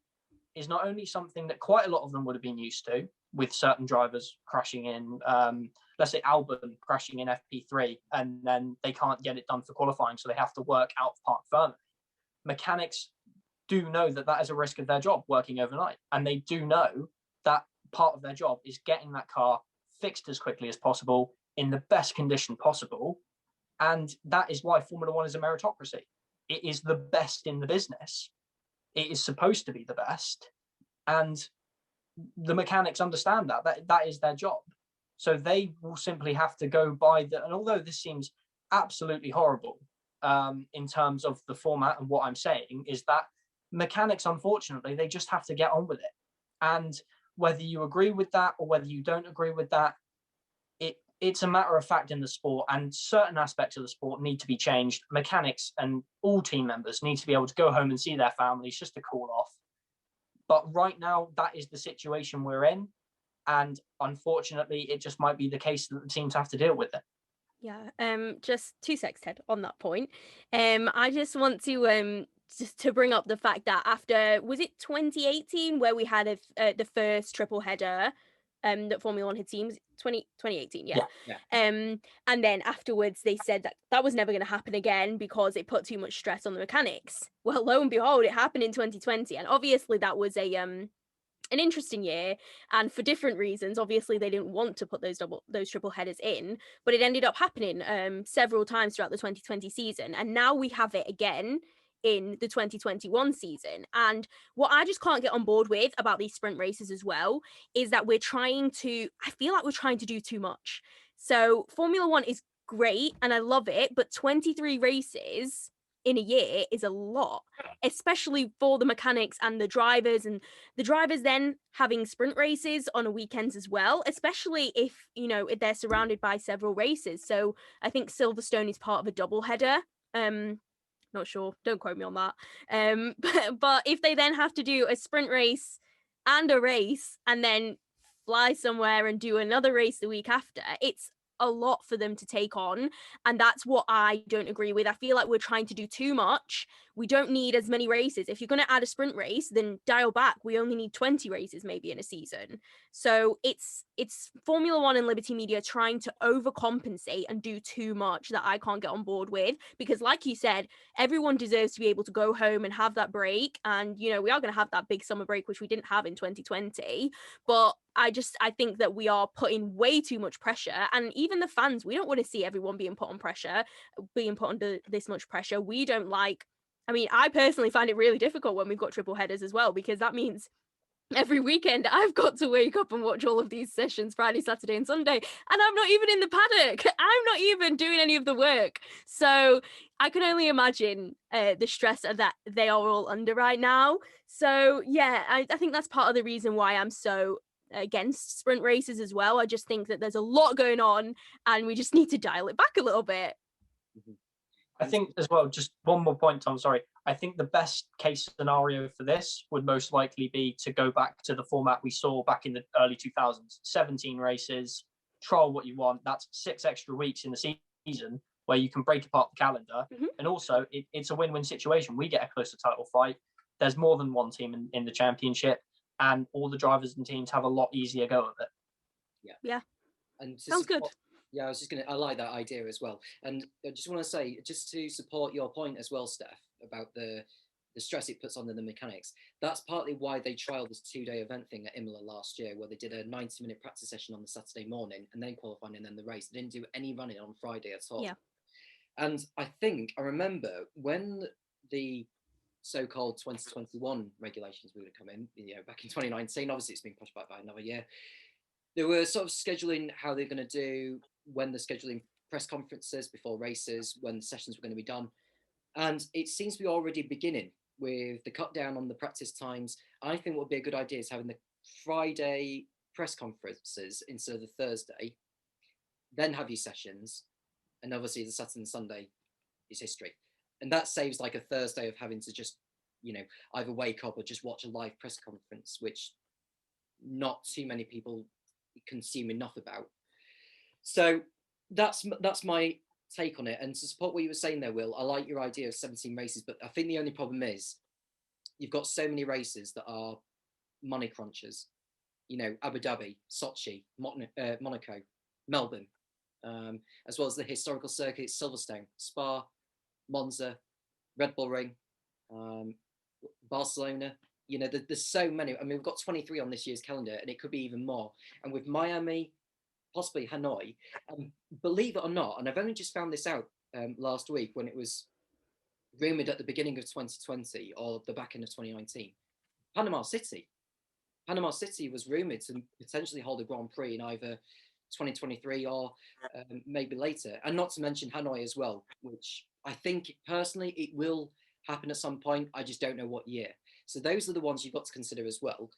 is not only something that quite a lot of them would have been used to, with certain drivers crashing in, let's say Albon crashing in FP3, and then they can't get it done for qualifying, so they have to work out of Parc Fermé. Mechanics do know that that is a risk of their job, working overnight, and they do know that part of their job is getting that car fixed as quickly as possible in the best condition possible. And that is why Formula One is a meritocracy. It is the best in the business. It is supposed to be the best. And the mechanics understand that is their job. So they will simply have to go by the, and although this seems absolutely horrible in terms of the format and what I'm saying, is that mechanics, unfortunately, they just have to get on with it. And whether you agree with that or whether you don't agree with that, it's a matter of fact in the sport, and certain aspects of the sport need to be changed. Mechanics and all team members need to be able to go home and see their families just to call off. But right now, that is the situation we're in. And unfortunately, it just might be the case that the teams have to deal with it. Yeah, just 2 secs, Ted, on that point. I just want to just to bring up the fact that after, was it 2018 where we had the first triple header that Formula One had seen? 2018, yeah. And then afterwards they said that was never going to happen again because it put too much stress on the mechanics. Well, lo and behold, it happened in 2020, and obviously that was an interesting year, and for different reasons. Obviously they didn't want to put those triple headers in, but it ended up happening several times throughout the 2020 season, and now we have it again in the 2021 season. And what I just can't get on board with about these sprint races as well is that I feel like we're trying to do too much. So Formula One is great and I love it, but 23 races in a year is a lot, especially for the mechanics and the drivers then having sprint races on a weekends as well, especially if, if they're surrounded by several races. So I think Silverstone is part of a double header. Not sure, don't quote me on that. But if they then have to do a sprint race and a race and then fly somewhere and do another race the week after, it's a lot for them to take on, and that's what I don't agree with. I feel like we're trying to do too much. We don't need as many races. If you're going to add a sprint race, then dial back. We only need 20 races maybe in a season. So it's Formula One and Liberty Media trying to overcompensate and do too much that I can't get on board with, because like you said, everyone deserves to be able to go home and have that break, and we are going to have that big summer break, which we didn't have in 2020. But I think that we are putting way too much pressure, and even the fans, we don't want to see everyone being put under this much pressure. We don't like, I personally find it really difficult when we've got triple headers as well, because that means every weekend I've got to wake up and watch all of these sessions Friday, Saturday and Sunday, and I'm not even in the paddock. I'm not even doing any of the work. So I can only imagine the stress that they are all under right now. So yeah, I think that's part of the reason why I'm so against sprint races as well. I just think that there's a lot going on and we just need to dial it back a little bit. I think as well, just one more point, Tom, sorry. I think the best case scenario for this would most likely be to go back to the format we saw back in the early 2000s. 17 races, trial what you want. That's 6 extra weeks in the season where you can break apart the calendar. Mm-hmm. And also, it's a win-win situation. We get a closer title fight. There's more than one team in the championship, and all the drivers and teams have a lot easier go of it. Yeah. And sounds good. Yeah, I like that idea as well. And I just want to say, just to support your point as well, Steph, about the stress it puts on the mechanics, that's partly why they trialled this 2-day event thing at Imola last year, where they did a 90-minute practice session on the Saturday morning and then qualifying and then the race. They didn't do any running on Friday at all. Yeah. And I remember when the so-called 2021 regulations were going to come in, back in 2019, obviously it's been pushed back by another year. They were sort of scheduling how they're going to do, when they're scheduling press conferences before races, when the sessions were going to be done. And it seems to be already beginning with the cut down on the practice times. I think what would be a good idea is having the Friday press conferences instead of the Thursday, then have your sessions, and obviously the Saturday and Sunday is history. And that saves like a Thursday of having to just, either wake up or just watch a live press conference, which not too many people consume enough about. So that's my take on it. And to support what you were saying there, Will, I like your idea of 17 races, but I think the only problem is you've got so many races that are money crunchers. Abu Dhabi, Sochi, Monaco, Melbourne, as well as the historical circuits, Silverstone, Spa, Monza, Red Bull Ring, Barcelona. There's so many. I mean, we've got 23 on this year's calendar, and it could be even more. And with Miami, possibly Hanoi, believe it or not, and I've only just found this out last week when it was rumoured at the beginning of 2020 or the back end of 2019, Panama City was rumoured to potentially hold a Grand Prix in either 2023 or maybe later. And not to mention Hanoi as well, which I think personally it will happen at some point. I just don't know what year. So those are the ones you've got to consider as well.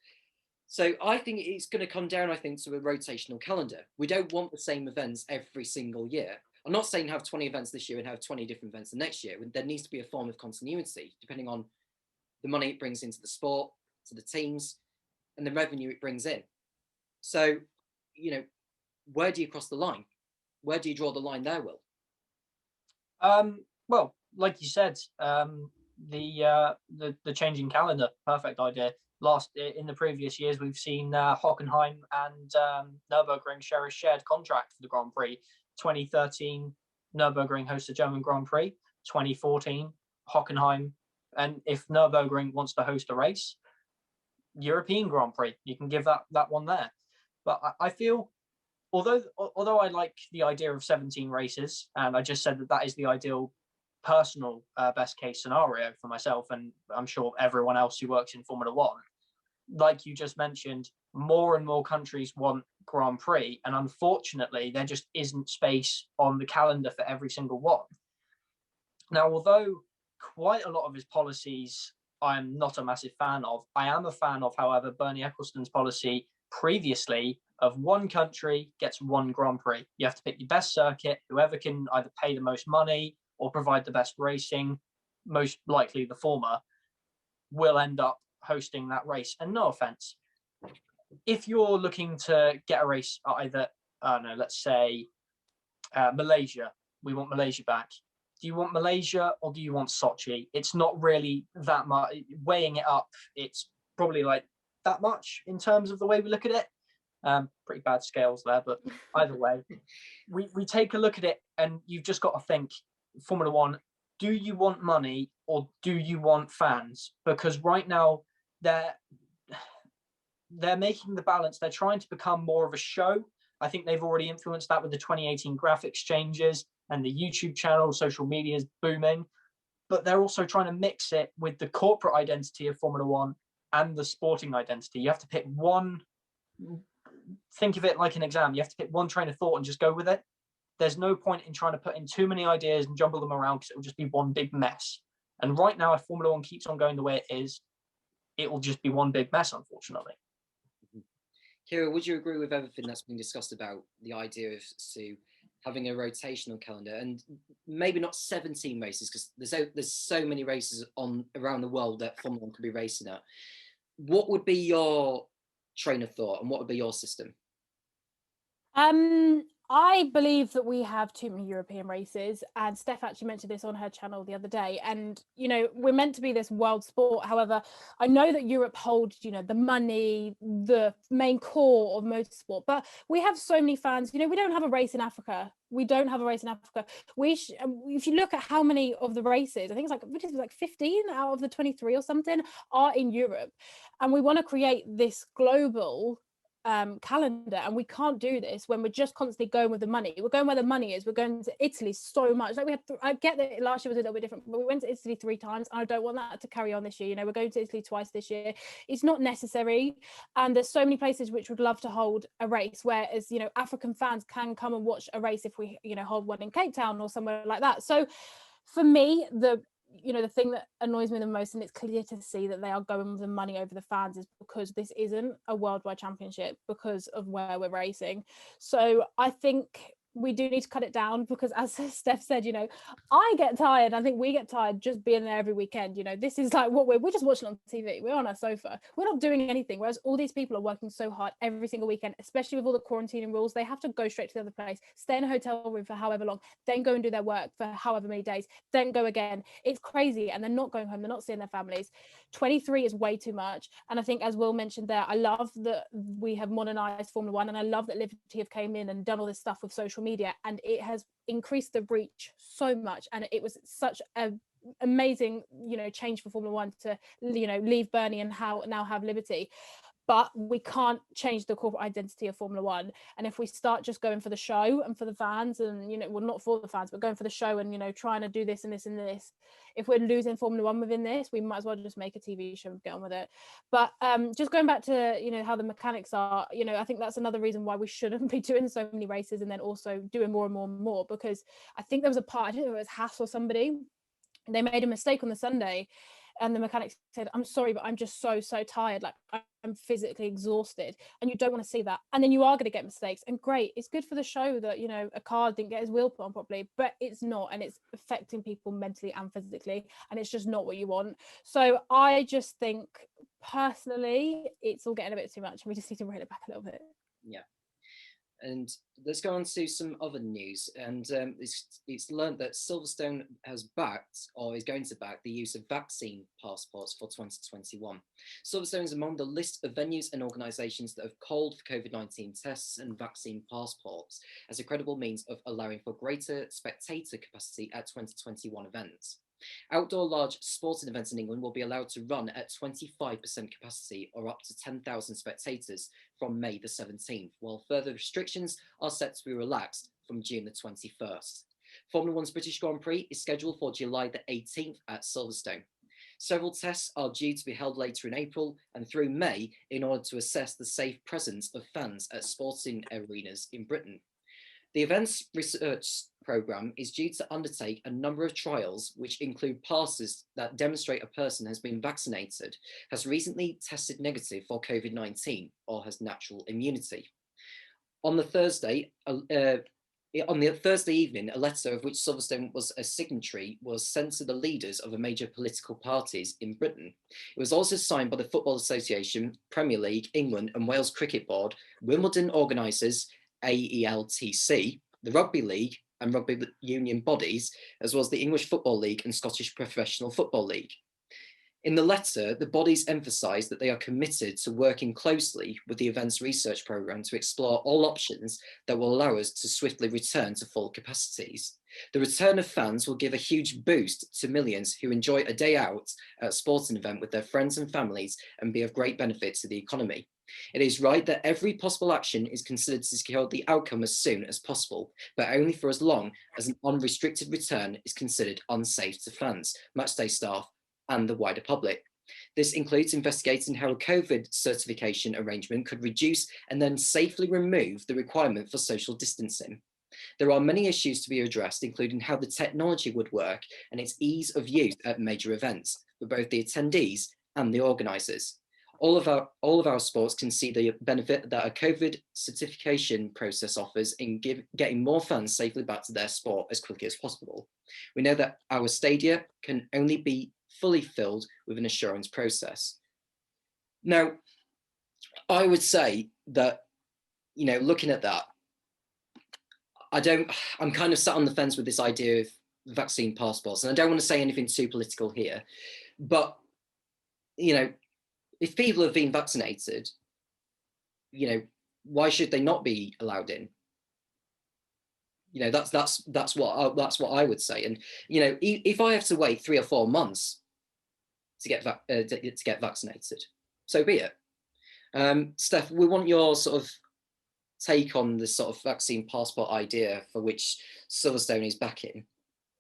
So I think it's going to come down, I think, to a rotational calendar. We don't want the same events every single year. I'm not saying have 20 events this year and have 20 different events the next year. There needs to be a form of continuity, depending on the money it brings into the sport, to the teams, and the revenue it brings in. So, where do you cross the line? Where do you draw the line there, Will? Well, like you said, the changing calendar, perfect idea. In the previous years, we've seen Hockenheim and Nürburgring share a shared contract for the Grand Prix. 2013, Nürburgring hosts the German Grand Prix. 2014, Hockenheim, and if Nürburgring wants to host a race, European Grand Prix, you can give that one there. But I feel, although I like the idea of 17 races, and I just said that is the ideal personal best case scenario for myself, and I'm sure everyone else who works in Formula One, like you just mentioned, more and more countries want Grand Prix, and unfortunately there just isn't space on the calendar for every single one. Now, although quite a lot of his policies I'm not a massive fan of, I am a fan of, however, Bernie Ecclestone's policy previously of one country gets one Grand Prix. You have to pick your best circuit, whoever can either pay the most money or provide the best racing, most likely the former, will end up hosting that race. And no offense, if you're looking to get a race either, let's say Malaysia, we want Malaysia back. Do you want Malaysia or do you want Sochi? It's not really that much. Weighing it up, it's probably like that much in terms of the way we look at it. Pretty bad scales there, but either way, we take a look at it, and you've just got to think, Formula One, do you want money or do you want fans? Because right now they're making the balance. They're trying to become more of a show. I think they've already influenced that with the 2018 graphics changes and the YouTube channel. Social media is booming, but they're also trying to mix it with the corporate identity of Formula One and the sporting identity. You have to pick one. Think of it like an exam. You have to pick one train of thought and just go with it. There's no point in trying to put in too many ideas and jumble them around, because it will just be one big mess. And right now, if Formula One keeps on going the way it is, it will just be one big mess, unfortunately. Keira, would you agree with everything that's been discussed about the idea of Sue having a rotational calendar, and maybe not 17 races, because there's so many races around the world that Formula One could be racing at? What would be your train of thought, and what would be your system? I believe that we have too many European races, and Steph actually mentioned this on her channel the other day. And we're meant to be this world sport. However, I know that Europe holds the money, the main core of motorsport, but we have so many fans. We don't have a race in Africa. If you look at how many of the races, I think it's like 15 out of the 23 or something are in Europe, and we want to create this global calendar, and we can't do this when we're just constantly going with the money. We're going where the money is. We're going to Italy so much. Like we had I get that last year was a little bit different, but we went to Italy 3 times. I don't want that to carry on this year. You know, we're going to Italy twice this year. It's not necessary, and there's so many places which would love to hold a race, whereas, you know, African fans can come and watch a race if we, you know, hold one in Cape Town or somewhere like that. So for me, the thing that annoys me the most, and it's clear to see that they are going with the money over the fans, is because this isn't a worldwide championship because of where we're racing. So I think we do need to cut it down, because as Steph said, you know, I get tired. I think we get tired just being there every weekend. You know, this is like what we're just watching on TV. We're on our sofa. We're not doing anything. Whereas all these people are working so hard every single weekend, especially with all the quarantining rules. They have to go straight to the other place, stay in a hotel room for however long, then go and do their work for however many days, then go again. It's crazy. And they're not going home. They're not seeing their families. 23 is way too much. And I think, as Will mentioned there, I love that we have modernized Formula One, and I love that Liberty have came in and done all this stuff with social media, and it has increased the reach so much. And it was such a amazing, you know, change for Formula One to, you know, leave Bernie and now have Liberty. But we can't change the corporate identity of Formula One. And if we start just going for the show and for the fans, and, you know, well, not for the fans, but going for the show and, you know, trying to do this and this and this, if we're losing Formula One within this, we might as well just make a TV show and get on with it. But just going back to, you know, how the mechanics are, you know, I think that's another reason why we shouldn't be doing so many races, and then also doing more and more and more, because I think there was a part, I don't know if it was Haas or somebody, they made a mistake on the Sunday, and the mechanic said, "I'm sorry, but I'm just so tired, like I'm physically exhausted." And you don't want to see that, and then you are going to get mistakes. And great, it's good for the show that, you know, a car didn't get his wheel put on properly, but it's not, and it's affecting people mentally and physically, and it's just not what you want. So I just think personally it's all getting a bit too much, and we just need to rein it back a little bit. Yeah. And let's go on to some other news. And it's learned that Silverstone has backed, or is going to back, the use of vaccine passports for 2021. Silverstone is among the list of venues and organisations that have called for COVID-19 tests and vaccine passports as a credible means of allowing for greater spectator capacity at 2021 events. Outdoor large sporting events in England will be allowed to run at 25% capacity, or up to 10,000 spectators, from May the 17th, while further restrictions are set to be relaxed from June the 21st. Formula One's British Grand Prix is scheduled for July the 18th at Silverstone. Several tests are due to be held later in April and through May in order to assess the safe presence of fans at sporting arenas in Britain. The event's research programme is due to undertake a number of trials, which include passes that demonstrate a person has been vaccinated, has recently tested negative for COVID-19, or has natural immunity. On the Thursday evening, a letter of which Silverstone was a signatory was sent to the leaders of the major political parties in Britain. It was also signed by the Football Association, Premier League, England and Wales Cricket Board, Wimbledon organisers, AELTC, the Rugby League and Rugby Union bodies, as well as the English Football League and Scottish Professional Football League. In the letter, the bodies emphasised that they are committed to working closely with the event's research programme to explore all options that will allow us to swiftly return to full capacities. The return of fans will give a huge boost to millions who enjoy a day out at a sporting event with their friends and families, and be of great benefit to the economy. It is right that every possible action is considered to secure the outcome as soon as possible, but only for as long as an unrestricted return is considered unsafe to fans, matchday staff, and the wider public. This includes investigating how a COVID certification arrangement could reduce and then safely remove the requirement for social distancing. There are many issues to be addressed, including how the technology would work and its ease of use at major events for both the attendees and the organisers. All of our sports can see the benefit that a COVID certification process offers in getting more fans safely back to their sport as quickly as possible. We know that our stadia can only be fully filled with an assurance process. Now, I would say that, you know, looking at that, I'm kind of sat on the fence with this idea of vaccine passports, and I don't want to say anything too political here, but, you know, if people have been vaccinated, you know, why should they not be allowed in? You know, that's what I would say. And, you know, if I have to wait 3 or 4 months to get vaccinated, so be it. Steph, we want your sort of take on this sort of vaccine passport idea for which Silverstone is backing.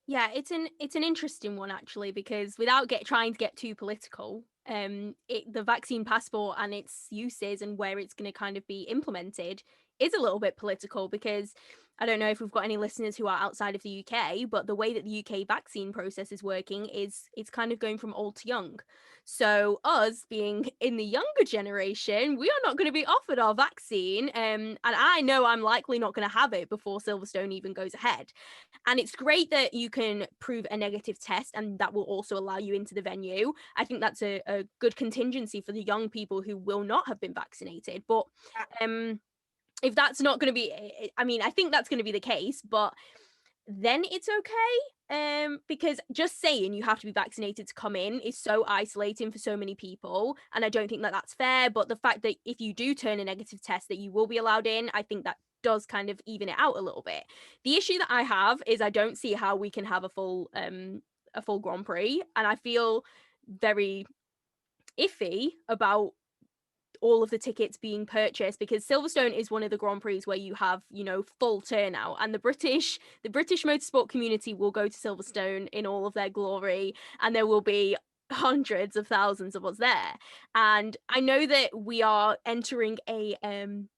Yeah, it's an interesting one actually, because without trying to get too political, the vaccine passport and its uses and where it's going to kind of be implemented is a little bit political, because I don't know if we've got any listeners who are outside of the UK, but the way that the UK vaccine process is working is it's kind of going from old to young. So us being in the younger generation, we are not going to be offered our vaccine, and I know I'm likely not going to have it before Silverstone even goes ahead. And it's great that you can prove a negative test and that will also allow you into the venue. I think that's a good contingency for the young people who will not have been vaccinated. But if that's not going to be, I mean, I think that's going to be the case, but then it's okay. Because just saying you have to be vaccinated to come in is so isolating for so many people, and I don't think that that's fair. But the fact that if you do turn a negative test that you will be allowed in, I think that does kind of even it out a little bit. The issue that I have is I don't see how we can have a full Grand Prix, and I feel very iffy about all of the tickets being purchased, because Silverstone is one of the Grand Prix where you have, you know, full turnout, and the British motorsport community will go to Silverstone in all of their glory, and there will be hundreds of thousands of us there. And I know that we are entering an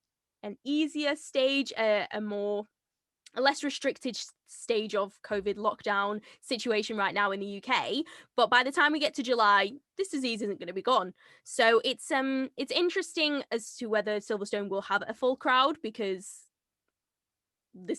easier stage, a less restricted stage of COVID lockdown situation right now in the UK, but by the time we get to July, this disease isn't going to be gone. So it's interesting as to whether Silverstone will have a full crowd, because we're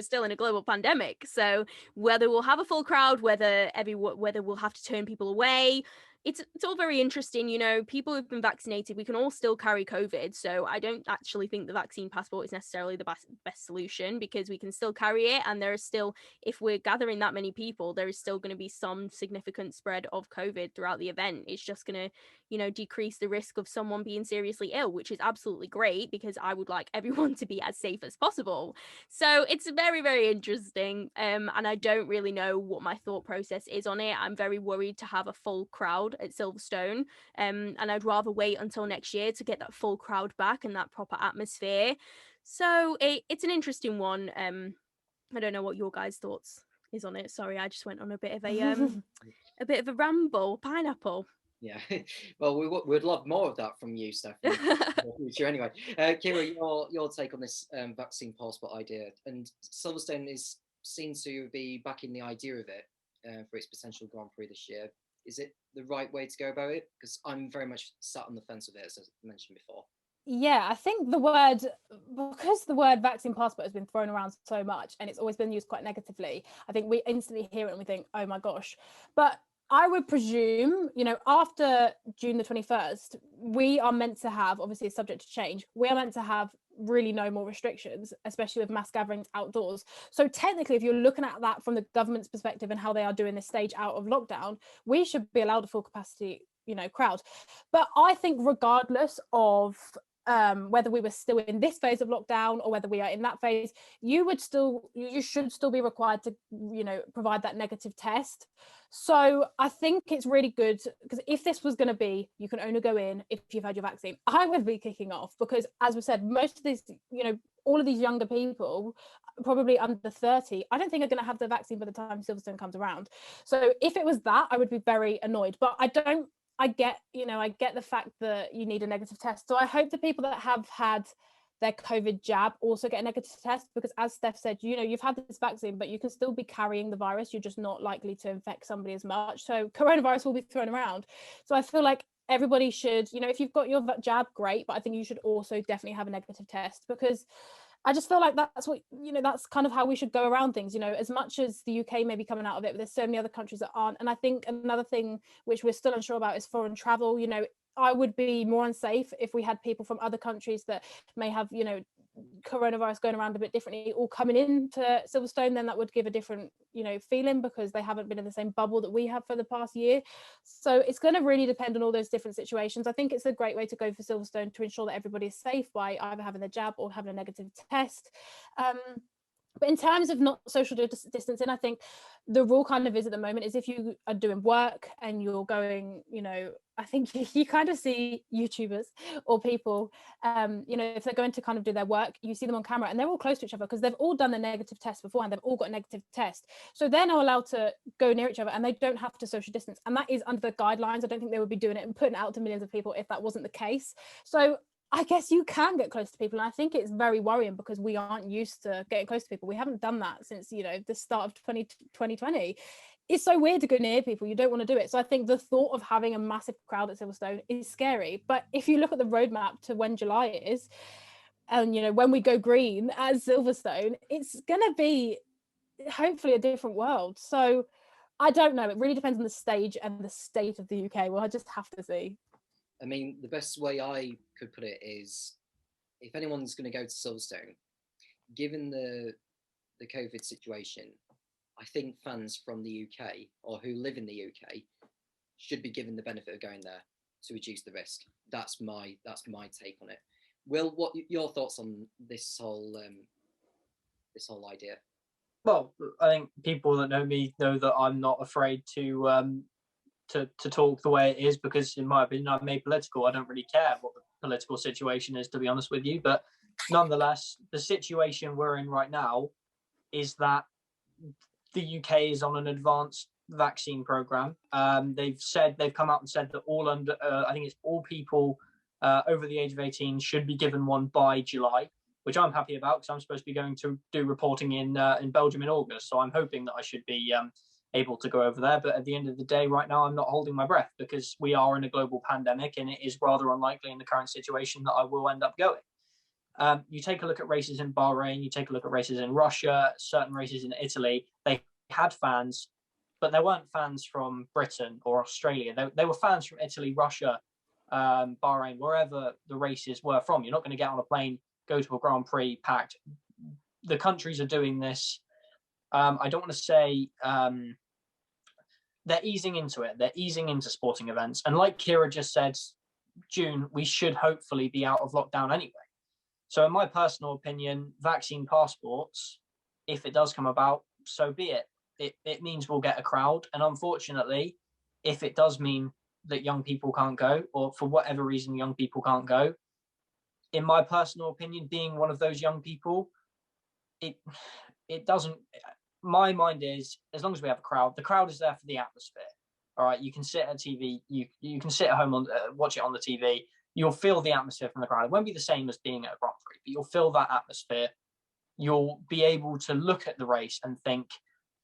still in a global pandemic. So whether we'll have a full crowd, whether we'll have to turn people away, it's all very interesting. You know, people who've been vaccinated, we can all still carry COVID. So I don't actually think the vaccine passport is necessarily the best solution, because we can still carry it. And there is still, if we're gathering that many people, there is still going to be some significant spread of COVID throughout the event. It's just going to, you know, decrease the risk of someone being seriously ill, which is absolutely great, because I would like everyone to be as safe as possible. So it's very, very interesting. And I don't really know what my thought process is on it. I'm very worried to have a full crowd at Silverstone, and I'd rather wait until next year to get that full crowd back and that proper atmosphere. So it's an interesting one. I don't know what your guys' thoughts is on it. Sorry, I just went on a bit of a ramble. Pineapple. Yeah, well, we'd love more of that from you, Steph, in the future anyway. Keira, your take on this vaccine passport idea, and Silverstone is seen to be backing the idea of it for its potential Grand Prix this year. Is it the right way to go about it? Because I'm very much sat on the fence of it, as I mentioned before. Yeah, I think because the word vaccine passport has been thrown around so much and it's always been used quite negatively, I think we instantly hear it and we think, oh my gosh. But I would presume, you know, after June the 21st, we are meant to have, obviously it's subject to change, we are meant to have really no more restrictions, especially with mass gatherings outdoors. So technically, if you're looking at that from the government's perspective and how they are doing this stage out of lockdown, we should be allowed a full capacity, you know, crowd. But I think regardless of whether we were still in this phase of lockdown or whether we are in that phase, you should still be required to, you know, provide that negative test. So I think it's really good, because if this was going to be, you can only go in if you've had your vaccine, I would be kicking off, because as we said, most of these, you know, all of these younger people, probably under 30, I don't think are going to have the vaccine by the time Silverstone comes around. So if it was that, I would be very annoyed. But I get the fact that you need a negative test. So I hope the people that have had their COVID jab also get a negative test, because as Steph said, you know, you've had this vaccine, but you can still be carrying the virus. You're just not likely to infect somebody as much. So coronavirus will be thrown around. So I feel like everybody should, you know, if you've got your jab, great, but I think you should also definitely have a negative test, because I just feel like that's what, you know, that's kind of how we should go around things, you know, as much as the UK may be coming out of it, but there's so many other countries that aren't. And I think another thing which we're still unsure about is foreign travel. You know, I would be more unsafe if we had people from other countries that may have, you know, coronavirus going around a bit differently all coming into Silverstone. Then that would give a different, you know, feeling, because they haven't been in the same bubble that we have for the past year. So it's going to really depend on all those different situations. I think it's a great way to go for Silverstone to ensure that everybody is safe by either having the jab or having a negative test. But in terms of not social distancing, I think the rule kind of is at the moment is if you are doing work and you're going, you know, I think you kind of see YouTubers or people, you know, if they're going to kind of do their work, you see them on camera and they're all close to each other because they've all done the negative test beforehand. They've all got a negative test. So they're now allowed to go near each other and they don't have to social distance. And that is under the guidelines. I don't think they would be doing it and putting it out to millions of people if that wasn't the case. So I guess you can get close to people. And I think it's very worrying because we aren't used to getting close to people. We haven't done that since, you know, the start of 2020. It's so weird to go near people. You don't want to do it. So I think the thought of having a massive crowd at Silverstone is scary. But if you look at the roadmap to when July is, and, you know, when we go green at Silverstone, it's going to be hopefully a different world. So I don't know. It really depends on the stage and the state of the UK. Well, I just have to see. I mean, the best way I could put it is, if anyone's going to go to Silverstone, given the COVID situation, I think fans from the UK or who live in the UK should be given the benefit of going there to reduce the risk. That's my take on it. Will, what your thoughts on this whole idea? Well, I think people that know me know that I'm not afraid to talk the way it is, because in my opinion, I'm made political. I don't really care what the political situation is, to be honest with you. But nonetheless, the situation we're in right now is that the UK is on an advanced vaccine program. They've come out and said that I think it's all people over the age of 18 should be given one by July, which I'm happy about because I'm supposed to be going to do reporting in Belgium in August. So I'm hoping that I should be able to go over there. But at the end of the day, right now, I'm not holding my breath because we are in a global pandemic and it is rather unlikely in the current situation that I will end up going. You take a look at races in Bahrain, you take a look at races in Russia, certain races in Italy, they had fans, but there weren't fans from Britain or Australia. They were fans from Italy, Russia, Bahrain, wherever the races were from. You're not going to get on a plane, go to a Grand Prix packed. The countries are doing this. I don't want to say they're easing into it. They're easing into sporting events. And like Keira just said, June, we should hopefully be out of lockdown anyway. So in my personal opinion, vaccine passports, if it does come about, so be it. It means we'll get a crowd. And unfortunately, if it does mean that young people can't go, or for whatever reason young people can't go, in my personal opinion, being one of those young people, it doesn't, my mind is, as long as we have a crowd, the crowd is there for the atmosphere. All right, you can sit at TV, you can sit at home and watch it on the TV. You'll feel the atmosphere from the crowd. It won't be the same as being at a Grand Prix, but you'll feel that atmosphere. You'll be able to look at the race and think,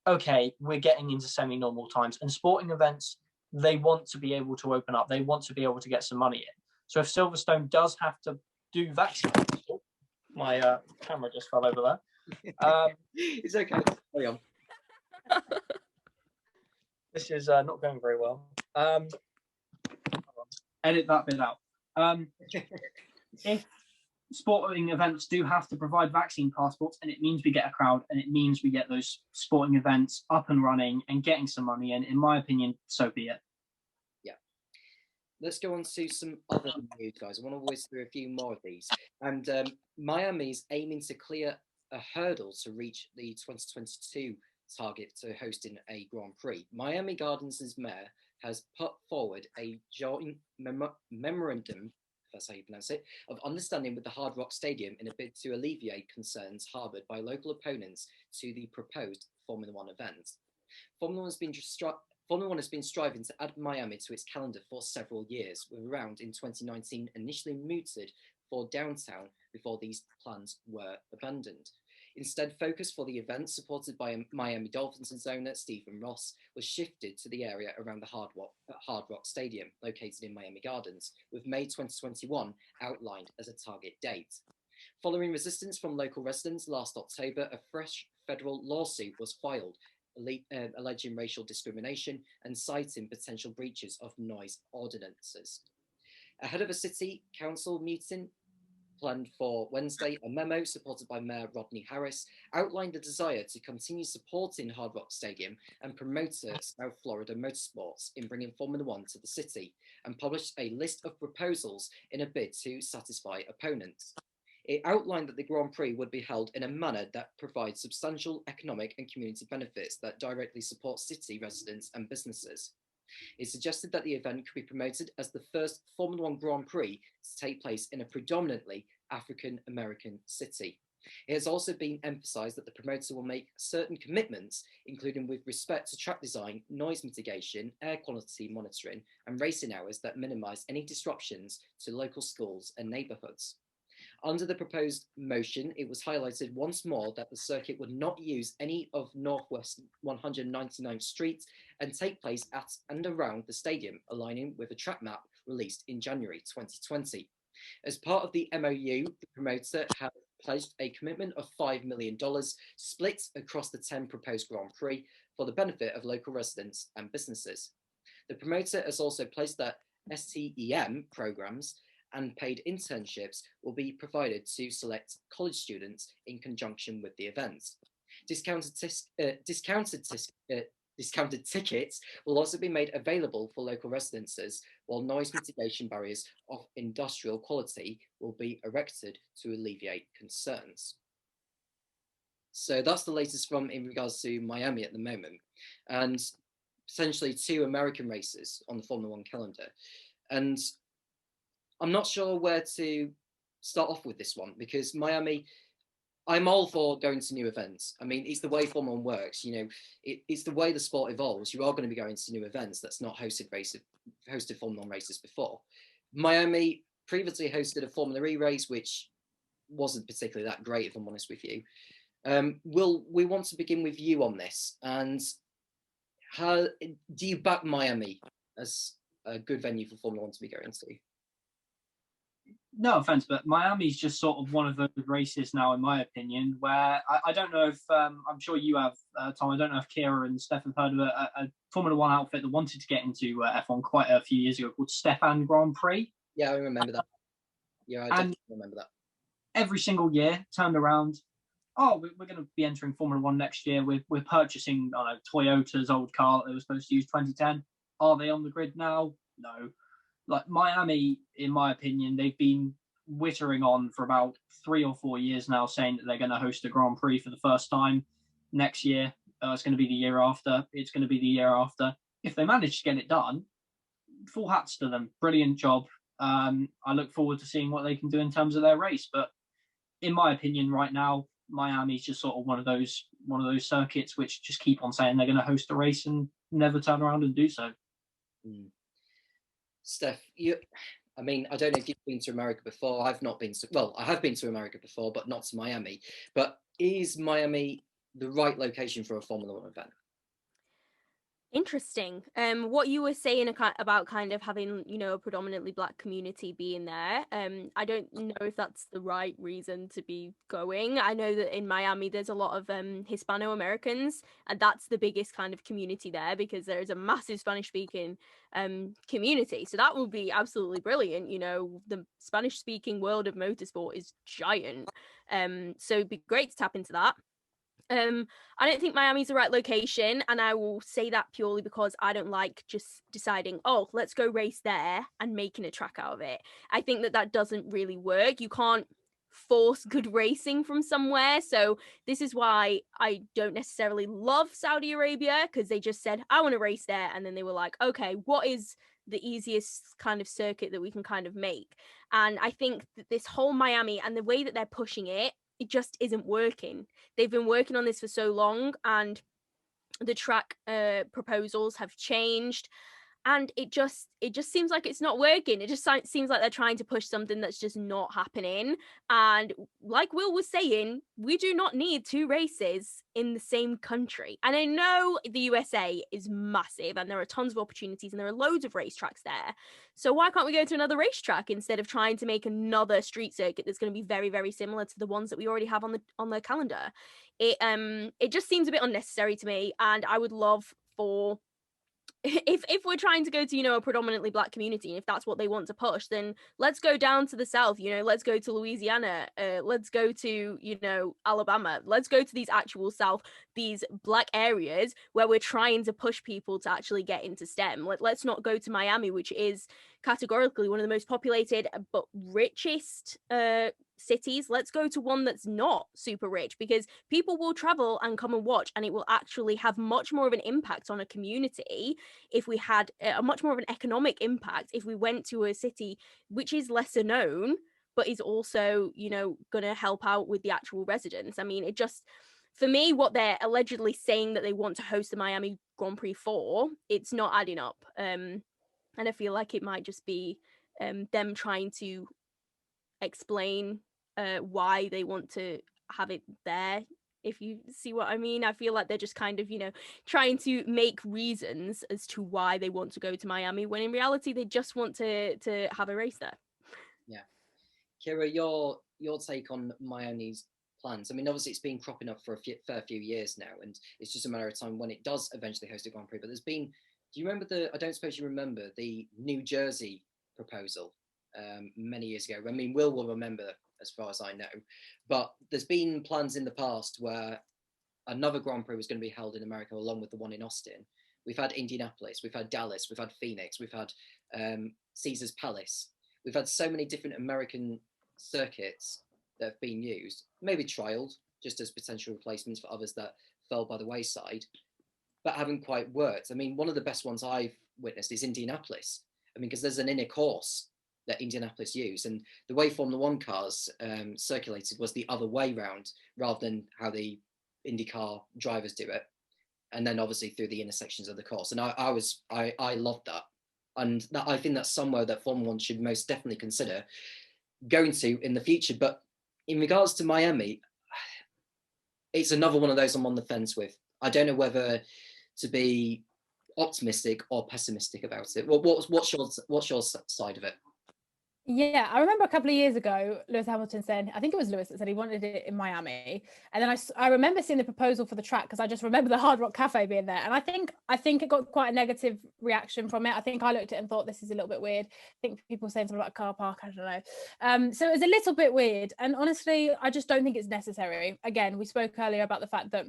okay, we're getting into semi-normal times. And sporting events, they want to be able to open up. They want to be able to get some money in. So if Silverstone does have to do vaccine, my camera just fell over there. It's okay. Carry on. This is not going very well. Edit that bit out. If sporting events do have to provide vaccine passports, and it means we get a crowd, and it means we get those sporting events up and running and getting some money in my opinion, so be it. Yeah. Let's go on to some other news, guys. I want to whiz through a few more of these. And Miami's aiming to clear a hurdle to reach the 2022 target to hosting a Grand Prix. Miami Gardens' mayor has put forward a joint memorandum, if that's how you pronounce it, of understanding with the Hard Rock Stadium in a bid to alleviate concerns harboured by local opponents to the proposed Formula One event. Formula One has been striving to add Miami to its calendar for several years, with a round in 2019 initially mooted for downtown before these plans were abandoned. Instead, focus for the event, supported by Miami Dolphins owner Stephen Ross, was shifted to the area around the Hard Rock Stadium, located in Miami Gardens, with May 2021 outlined as a target date. Following resistance from local residents last October, a fresh federal lawsuit was filed, alleging racial discrimination and citing potential breaches of noise ordinances. Ahead of a city council meeting planned for Wednesday, a memo supported by Mayor Rodney Harris outlined a desire to continue supporting Hard Rock Stadium and promoter South Florida Motorsports in bringing Formula One to the city, and published a list of proposals in a bid to satisfy opponents. It outlined that the Grand Prix would be held in a manner that provides substantial economic and community benefits that directly support city residents and businesses. It suggested that the event could be promoted as the first Formula One Grand Prix to take place in a predominantly African American city. It has also been emphasised that the promoter will make certain commitments, including with respect to track design, noise mitigation, air quality monitoring, and racing hours that minimise any disruptions to local schools and neighbourhoods. Under the proposed motion, it was highlighted once more that the circuit would not use any of Northwest 199th Street and take place at and around the stadium, aligning with a track map released in January 2020. As part of the MOU, the promoter had pledged a commitment of $5 million split across the 10 proposed Grand Prix for the benefit of local residents and businesses. The promoter has also pledged that STEM programs and paid internships will be provided to select college students in conjunction with the event. Discounted tickets will also be made available for local residences, while noise mitigation barriers of industrial quality will be erected to alleviate concerns. So that's the latest from in regards to Miami at the moment, and potentially 2 American races on the Formula One calendar. And I'm not sure where to start off with this one, because Miami, I'm all for going to new events. I mean, it's the way Formula One works. You know, it's the way the sport evolves. You are going to be going to new events that's not hosted Formula One races before. Miami previously hosted a Formula E race, which wasn't particularly that great, if I'm honest with you. We want to begin with you on this, and how do you back Miami as a good venue for Formula One to be going to? No offense, but Miami's just sort of one of those races now, in my opinion, where I don't know if, I'm sure you have, Tom, I don't know if Keira and Steph have heard of a Formula One outfit that wanted to get into F1 quite a few years ago called Stefan Grand Prix. Yeah, I remember that. Yeah, I definitely remember that. Every single year, turned around, we're going to be entering Formula One next year. We're purchasing, Toyota's old car that they were supposed to use 2010. Are they on the grid now? No. Like Miami, in my opinion, they've been wittering on for about 3 or 4 years now, saying that they're going to host a Grand Prix for the first time next year. It's going to be the year after. It's going to be the year after. If they manage to get it done, full hats to them. Brilliant job. I look forward to seeing what they can do in terms of their race. But in my opinion, right now, Miami's just sort of one of those circuits which just keep on saying they're going to host a race and never turn around and do so. Steph, I mean, I don't know if you've been to America before. I've not been to, well, I have been to America before, but not to Miami. But is Miami the right location for a Formula One event? Interesting. What you were saying about kind of having, a predominantly Black community being there. I don't know if that's the right reason to be going. I know that in Miami there's a lot of Hispano-Americans, and that's the biggest kind of community there because there's a massive Spanish-speaking community. So that would be absolutely brilliant. The Spanish-speaking world of motorsport is giant. So it'd be great to tap into that. I don't think Miami's the right location, and I will say that purely because I don't like just deciding, let's go race there and making a track out of it. I think that doesn't really work. You can't force good racing from somewhere. So this is why I don't necessarily love Saudi Arabia, because they just said, I want to race there. And then they were like, okay, what is the easiest kind of circuit that we can kind of make? And I think that this whole Miami and the way that they're pushing it just isn't working. They've been working on this for so long, and the track proposals have changed, and it just seems like it's not working. It just seems like they're trying to push something that's just not happening. And like Will was saying, we do not need 2 races in the same country. And I know the USA is massive and there are tons of opportunities and there are loads of racetracks there. So why can't we go to another racetrack instead of trying to make another street circuit that's going to be very, very similar to the ones that we already have on the calendar? It just seems a bit unnecessary to me, and I would love for if we're trying to go to a predominantly Black community, and if that's what they want to push, then let's go down to the south. Let's go to Louisiana, let's go to Alabama, let's go to these actual these Black areas where we're trying to push people to actually get into STEM. Let's not go to Miami, which is categorically one of the most populated but richest cities, let's go to one that's not super rich, because people will travel and come and watch, and it will actually have much more of an impact on a community if we had a much more of an economic impact if we went to a city which is lesser known but is also, you know, going to help out with the actual residents. I mean, it just, for me, what they're allegedly saying that they want to host the Miami Grand Prix for, it's not adding up. And I feel like it might just be them trying to explain why they want to have it there, if you see what I mean. I feel like they're just kind of, you know, trying to make reasons as to why they want to go to Miami, when in reality they just want to have a race there. Yeah. Keira, your take on Miami's plans. I mean, obviously it's been cropping up for a fair few years now, and it's just a matter of time when it does eventually host a Grand Prix. But there's been, do you remember I don't suppose you remember the New Jersey proposal many years ago? I mean, will remember, as far as I know, but there's been plans in the past where another Grand Prix was going to be held in America along with the one in Austin. We've had Indianapolis, we've had Dallas, we've had Phoenix, we've had Caesar's Palace. We've had so many different American circuits that have been used, maybe trialed just as potential replacements for others that fell by the wayside, but haven't quite worked. I mean, one of the best ones I've witnessed is Indianapolis. I mean, because there's an inner course that Indianapolis used, and the way Formula One cars circulated was the other way round, rather than how the IndyCar drivers do it, and then obviously through the intersections of the course. And I loved that, and I think that's somewhere that Formula One should most definitely consider going to in the future. But in regards to Miami, it's another one of those I'm on the fence with. I don't know whether to be optimistic or pessimistic about it. Well, what's your side of it? Yeah, I remember a couple of years ago, Lewis Hamilton said, I think it was Lewis that said he wanted it in Miami. And then I remember seeing the proposal for the track, because I just remember the Hard Rock Cafe being there. And I think it got quite a negative reaction from it. I think I looked at it and thought, this is a little bit weird. I think people saying something about a car park, I don't know. So it was a little bit weird. And honestly, I just don't think it's necessary. Again, we spoke earlier about the fact that,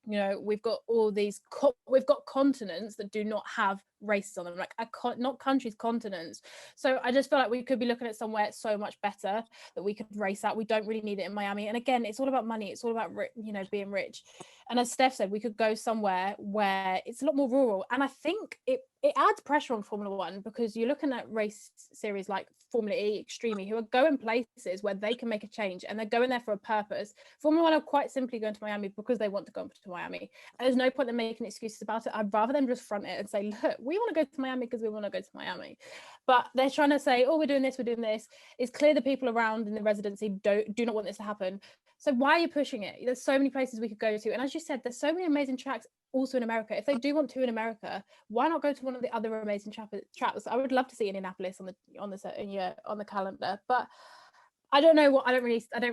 you know, we've got all these we've got continents that do not have races on them, like not countries, continents. So I just feel like we could be looking at somewhere so much better that we could race at. We don't really need it in Miami. And again, it's all about money. It's all about, you know, being rich. And as Steph said, we could go somewhere where it's a lot more rural. And I think it adds pressure on Formula One, because you're looking at race series like Formula E, Extreme E, who are going places where they can make a change, and they're going there for a purpose. Formula One are quite simply going to Miami because they want to go to Miami. And there's no point in making excuses about it. I'd rather them just front it and say, look, we want to go to Miami because we want to go to Miami. But they're trying to say, oh, we're doing this, we're doing this. It's clear the people around in the residency do not want this to happen. So why are you pushing it? There's so many places we could go to. And as you said, there's so many amazing tracks also in America. If they do want to in America, why not go to one of the other amazing tracks? I would love to see Indianapolis on the calendar, but I don't know what I don't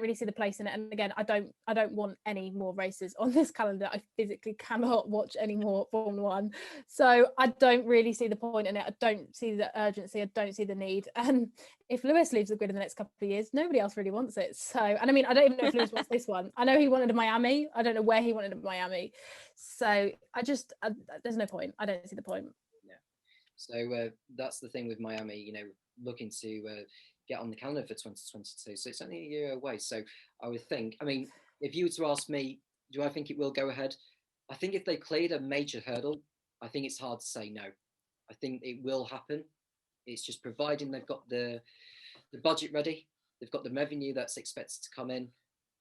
really see the place in it. And again, I don't want any more races on this calendar. I physically cannot watch any more Formula One, so I don't really see the point in it. I don't see the urgency. I don't see the need. And if Lewis leaves the grid in the next couple of years, nobody else really wants it. So, and I mean, I don't even know if Lewis wants this one. I know he wanted a Miami. I don't know where he wanted a Miami. So there's no point. I don't see the point. Yeah. So that's the thing with Miami. You know, looking to get on the calendar for 2022, so it's only a year away. So I would think, I mean, if you were to ask me, do I think it will go ahead? I think if they cleared a major hurdle, I think it's hard to say no. I think it will happen. It's just providing they've got the budget ready, they've got the revenue that's expected to come in.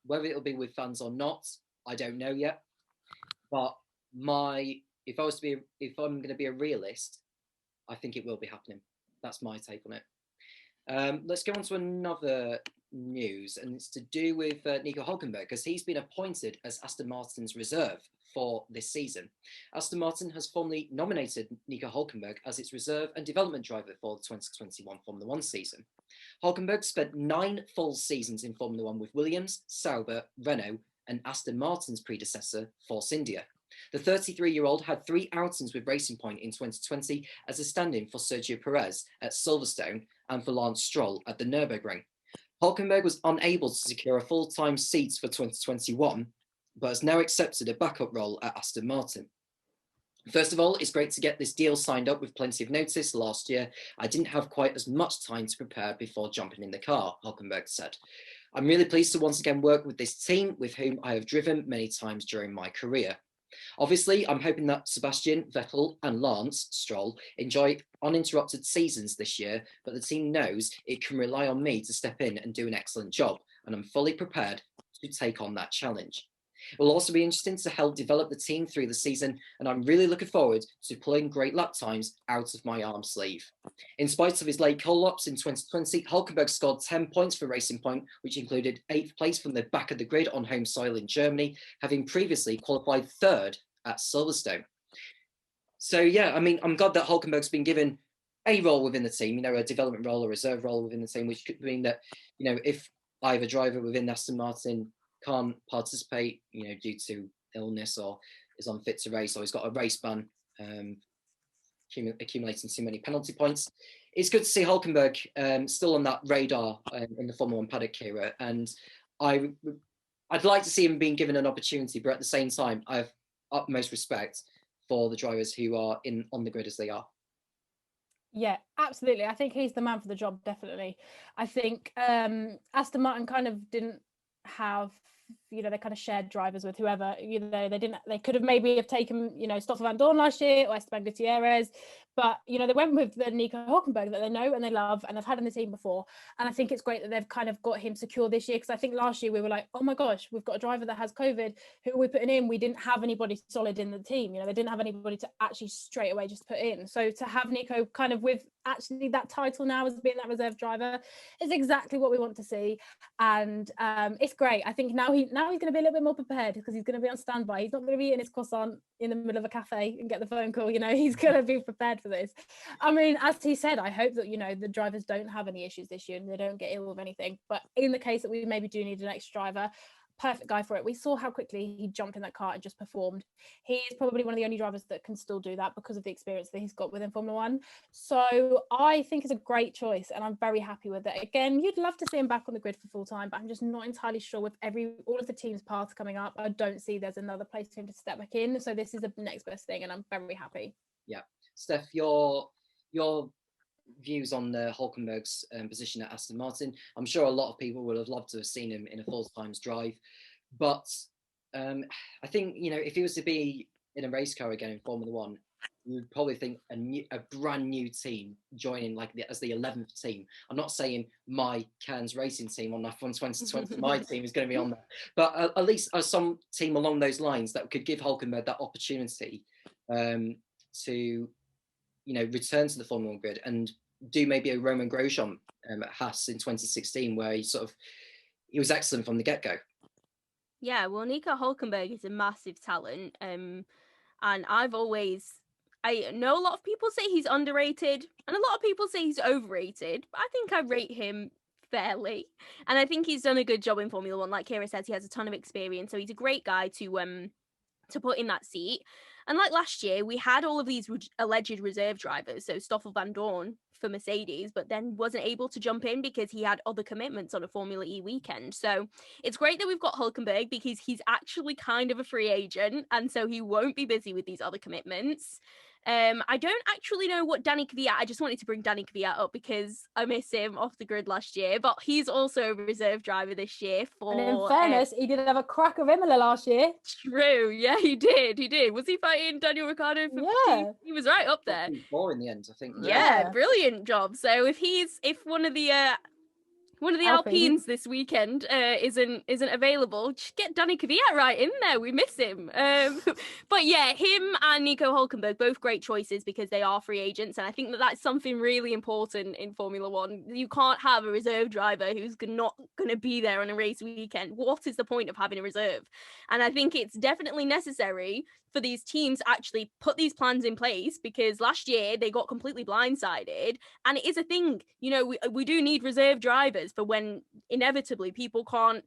Whether it'll be with fans or not, I don't know yet. But if I'm going to be a realist, I think it will be happening. That's my take on it. Let's go on to another news, and it's to do with Nico Hülkenberg, because he's been appointed as Aston Martin's reserve for this season. Aston Martin has formally nominated Nico Hülkenberg as its reserve and development driver for the 2021 Formula One season. Hülkenberg spent 9 full seasons in Formula One with Williams, Sauber, Renault, and Aston Martin's predecessor, Force India. The 33-year-old had 3 outings with Racing Point in 2020 as a stand-in for Sergio Perez at Silverstone and for Lance Stroll at the Nürburgring. Hülkenberg was unable to secure a full-time seat for 2021, but has now accepted a backup role at Aston Martin. First of all, it's great to get this deal signed up with plenty of notice. Last year, I didn't have quite as much time to prepare before jumping in the car, Hülkenberg said. I'm really pleased to once again work with this team with whom I have driven many times during my career. Obviously, I'm hoping that Sebastian, Vettel and Lance Stroll enjoy uninterrupted seasons this year, but the team knows it can rely on me to step in and do an excellent job, and I'm fully prepared to take on that challenge. It will also be interesting to help develop the team through the season, and I'm really looking forward to pulling great lap times out of my arm sleeve. In spite of his late call-ups in 2020, Hulkenberg scored 10 points for Racing Point, which included 8th place from the back of the grid on home soil in Germany, having previously qualified 3rd at Silverstone. So yeah, I mean, I'm glad that Hulkenberg's been given a role within the team, you know, a development role, a reserve role within the team, which could mean that, you know, if I have a driver within Aston Martin can't participate, you know, due to illness or is unfit to race or he's got a race ban, accumulating too many penalty points. It's good to see Hulkenberg still on that radar in the Formula One paddock, Keira, and I'd like to see him being given an opportunity, but at the same time, I have utmost respect for the drivers who are on the grid as they are. Yeah, absolutely. I think he's the man for the job, definitely. I think Aston Martin kind of didn't have, you know, they kind of shared drivers with whoever, you know, they could have maybe have taken, you know, Stoffel Van Dorn last year or Esteban Gutierrez, but, you know, they went with the Nico Hulkenberg that they know and they love and they've had in the team before. And I think it's great that they've kind of got him secure this year, because I think last year we were like, oh my gosh, we've got a driver that has COVID, who are we putting in? We didn't have anybody solid in the team, you know, they didn't have anybody to actually straight away just put in. So to have Nico kind of with actually that title now as being that reserve driver is exactly what we want to see. And it's great. I think now he's going to be a little bit more prepared, because he's going to be on standby. He's not going to be eating his croissant in the middle of a cafe and get the phone call, you know, he's going to be prepared for this. I mean, as he said, I hope that, you know, the drivers don't have any issues this year and they don't get ill with anything, but in the case that we maybe do need an extra driver, perfect guy for it. We saw how quickly he jumped in that car and just performed. He is probably one of the only drivers that can still do that because of the experience that he's got within Formula One. So I think it's a great choice and I'm very happy with it. Again, you'd love to see him back on the grid for full time, but I'm just not entirely sure with all of the team's paths coming up. I don't see there's another place for him to step back in. So this is the next best thing and I'm very happy. Yeah. Steph, your views on Hulkenberg's position at Aston Martin. I'm sure a lot of people would have loved to have seen him in a full times drive, but I think, you know, if he was to be in a race car again in Formula One, you would probably think a brand new team joining as the 11th team. I'm not saying my Cairns racing team on F1 2020, my team is going to be on there, but at least some team along those lines that could give Hulkenberg that opportunity to, you know, return to the Formula One grid and do maybe a Roman Grosjean at Haas in 2016, where he was excellent from the get-go. Yeah, well, Nico Hulkenberg is a massive talent, and I know a lot of people say he's underrated, and a lot of people say he's overrated, but I think I rate him fairly, and I think he's done a good job in Formula One. Like Keira says, he has a ton of experience, so he's a great guy to put in that seat. And like last year, we had all of these alleged reserve drivers. So Stoffel Van Dorn for Mercedes, but then wasn't able to jump in because he had other commitments on a Formula E weekend. So it's great that we've got Hulkenberg because he's actually kind of a free agent. And so he won't be busy with these other commitments. I don't actually know what Danny Kvyat, I just wanted to bring Danny Kvyat up because I miss him off the grid last year, but he's also a reserve driver this year for... And in fairness, he did have a crack of Imola last year. True, yeah, he did. Was he fighting Daniel Ricciardo for Yeah. He was right up there. 4 in the end, I think. Yeah, brilliant job. So if one of the Alpines this weekend isn't available, just get Danny Kvyat right in there. We miss him. But yeah, him and Nico Hulkenberg, both great choices because they are free agents. And I think that that's something really important in Formula One. You can't have a reserve driver who's not going to be there on a race weekend. What is the point of having a reserve? And I think it's definitely necessary for these teams actually put these plans in place because last year they got completely blindsided, and it is a thing. You know, we do need reserve drivers for when inevitably people can't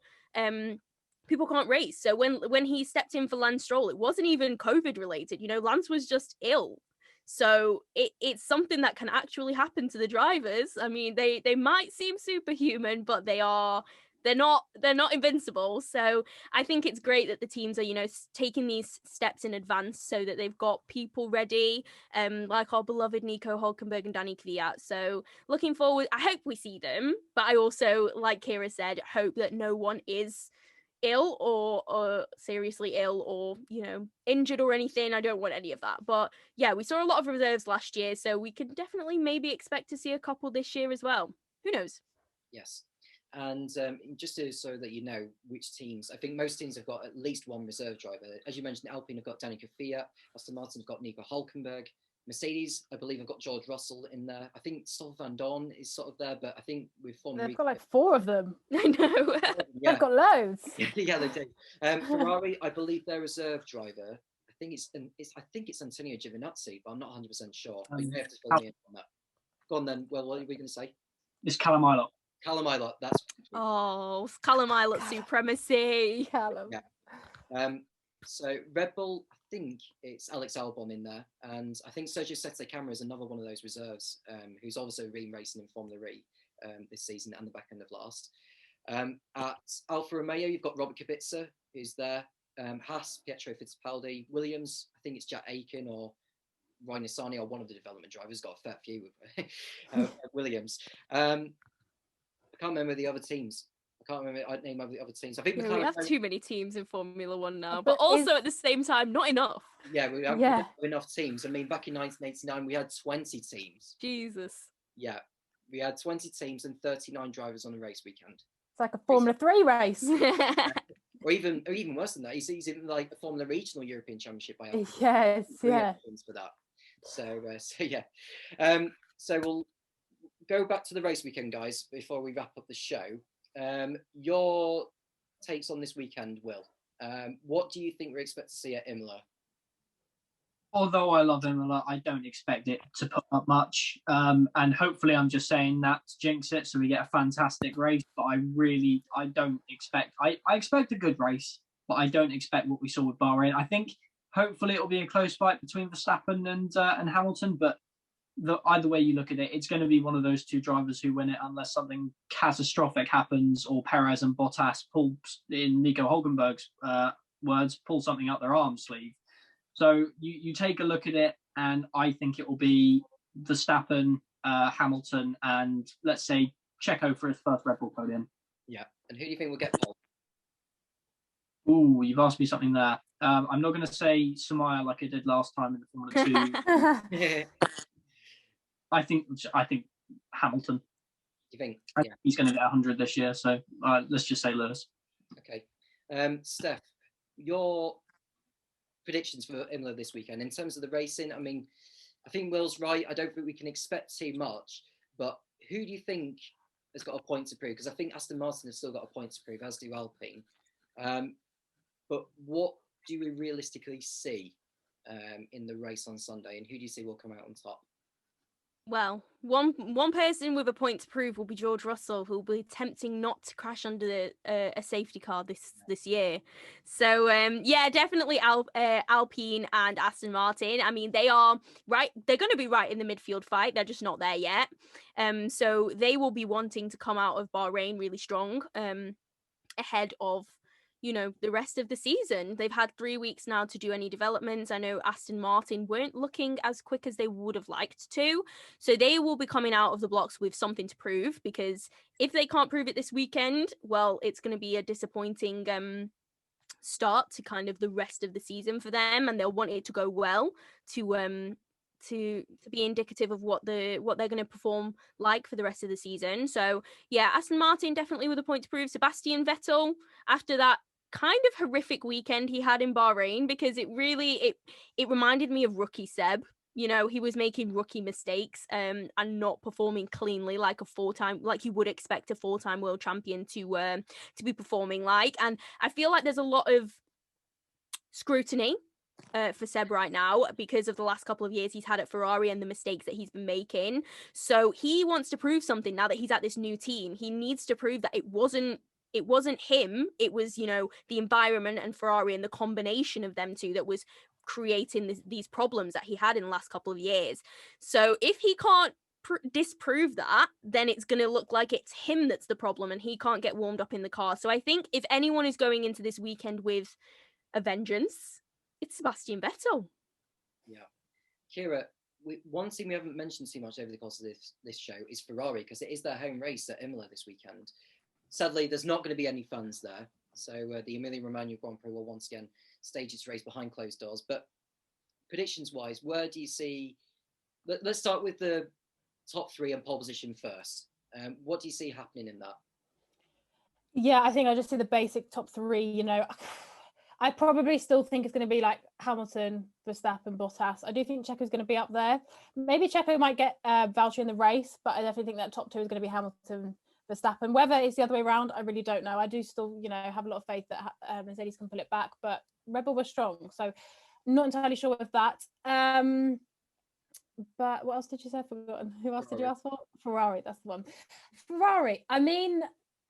race. So when he stepped in for Lance Stroll, it wasn't even COVID related. You know, Lance was just ill. So it's something that can actually happen to the drivers. I mean, they might seem superhuman, but they are they're not invincible. So I think it's great that the teams are, you know, taking these steps in advance so that they've got people ready, like our beloved Nico Hülkenberg and Danny Kvyat. So looking forward, I hope we see them, but I also, like Keira said, hope that no one is ill or seriously ill or, you know, injured or anything. I don't want any of that. But yeah, we saw a lot of reserves last year, so we can definitely maybe expect to see a couple this year as well. Who knows? Yes. And just so that you know which teams, I think most teams have got at least one reserve driver. As you mentioned, Alpine have got Danny Kvyat, Aston Martin have got Nico Hülkenberg, Mercedes, I believe, have got George Russell in there. I think Stoffel van Dorn is sort of there, but I think with Formula They've got like 4 of them. I know. Yeah. They've got loads. Yeah, they do. Ferrari, I believe their reserve driver, I think it's Antonio Giovinazzi, but I'm not 100% sure. You may have to fill me in on that. Go on then. Well, what are we going to say? It's Callum Ilott. Callum Ilott, that's... Oh, Callum Ilott supremacy. Callum. Yeah. So Red Bull, I think it's Alex Albon in there, and I think Sergio Sette Camara is another one of those reserves, who's also been racing in Formula E this season and the back end of last. At Alfa Romeo, you've got Robert Kubica, who's there. Haas, Pietro Fittipaldi. Williams, I think it's Jack Aiken or Ryan Nissany, or one of the development drivers. Got a fair few with Williams. I can't remember the other teams. I can't remember the name of the other teams. I think we have too many teams in Formula One now, But but also at the same time, not enough. Yeah, we have enough teams. I mean, back in 1989, we had 20 teams. Jesus. Yeah, we had 20 teams and 39 drivers on a race weekend. It's like a Formula 3 race. Or even worse than that. He's in like a Formula Regional European Championship by Yes, yeah. For that. So yeah. So we'll go back to the race weekend, guys, before we wrap up the show. Your takes on this weekend, Will. What do you think we expect to see at Imola? Although I love Imola, I don't expect it to put up much. And hopefully I'm just saying that to jinx it so we get a fantastic race. But I don't expect... I expect a good race, but I don't expect what we saw with Bahrain. I think hopefully it'll be a close fight between Verstappen and Hamilton, but either way you look at it, it's going to be one of those two drivers who win it unless something catastrophic happens or Perez and Bottas pull, in Nico Hülkenberg's words, pull something up their arm sleeve. So you take a look at it, and I think it will be Verstappen, Hamilton, and let's say Checo for his first Red Bull podium. Yeah, and who do you think will get pole? Ooh, you've asked me something there. I'm not going to say Samaya like I did last time in the Formula 2. I think Hamilton. You think? I think he's going to get 100 this year, so let's just say Lewis. Okay. Steph, your predictions for Imola this weekend in terms of the racing? I mean, I think Will's right. I don't think we can expect too much, but who do you think has got a point to prove? Because I think Aston Martin has still got a point to prove, as do Alpine. But what do we realistically see in the race on Sunday, and who do you see will come out on top? Well, one person with a point to prove will be George Russell, who will be attempting not to crash under a safety car this year. So yeah, definitely Alpine and Aston Martin. I mean, they are right. They're going to be right in the midfield fight. They're just not there yet. So they will be wanting to come out of Bahrain really strong ahead of, you know, the rest of the season. They've had 3 weeks now to do any developments. I know Aston Martin weren't looking as quick as they would have liked to. So they will be coming out of the blocks with something to prove, because if they can't prove it this weekend, well, it's going to be a disappointing start to kind of the rest of the season for them, and they'll want it to go well to be indicative of what they're going to perform like for the rest of the season. So yeah, Aston Martin definitely with a point to prove. Sebastian Vettel, after that kind of horrific weekend he had in Bahrain, because it reminded me of rookie Seb. You know, he was making rookie mistakes and not performing cleanly like you would expect a 4-time world champion to be performing like. And I feel like there's a lot of scrutiny for Seb right now because of the last couple of years he's had at Ferrari and the mistakes that he's been making. So he wants to prove something now that he's at this new team. He needs to prove that it wasn't him, it was, you know, the environment and Ferrari and the combination of them two that was creating these problems that he had in the last couple of years. So if he can't disprove that, then it's going to look like it's him that's the problem and he can't get warmed up in the car. So I think if anyone is going into this weekend with a vengeance, it's Sebastian Vettel. Yeah. Keira, one thing we haven't mentioned too much over the course of this show is Ferrari, because it is their home race at Imola this weekend. Sadly, there's not going to be any fans there. So the Emilia Romagna Grand Prix will once again stage its race behind closed doors. But predictions-wise, where do you see... Let's start with the top three and pole position first. What do you see happening in that? Yeah, I think I just see the basic top three. You know, I probably still think it's going to be like Hamilton, Verstappen, Bottas. I do think Checo's going to be up there. Maybe Checo might get Valtteri in the race, but I definitely think that top two is going to be Hamilton, Verstappen. Whether it's the other way around, I really don't know. I do still, have a lot of faith that Mercedes can pull it back, but Red Bull was strong, so not entirely sure with that. But what else did you say? I've forgotten. Who else did you ask for? Ferrari, that's the one. Ferrari. I mean,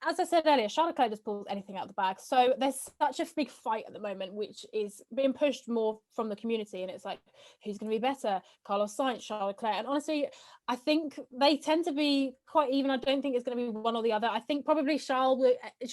as I said earlier, Charles Leclerc just pulls anything out of the bag. So there's such a big fight at the moment, which is being pushed more from the community. And it's like, who's going to be better? Carlos Sainz, Charles Leclerc. And honestly, I think they tend to be quite even. I don't think it's going to be one or the other. I think probably Charles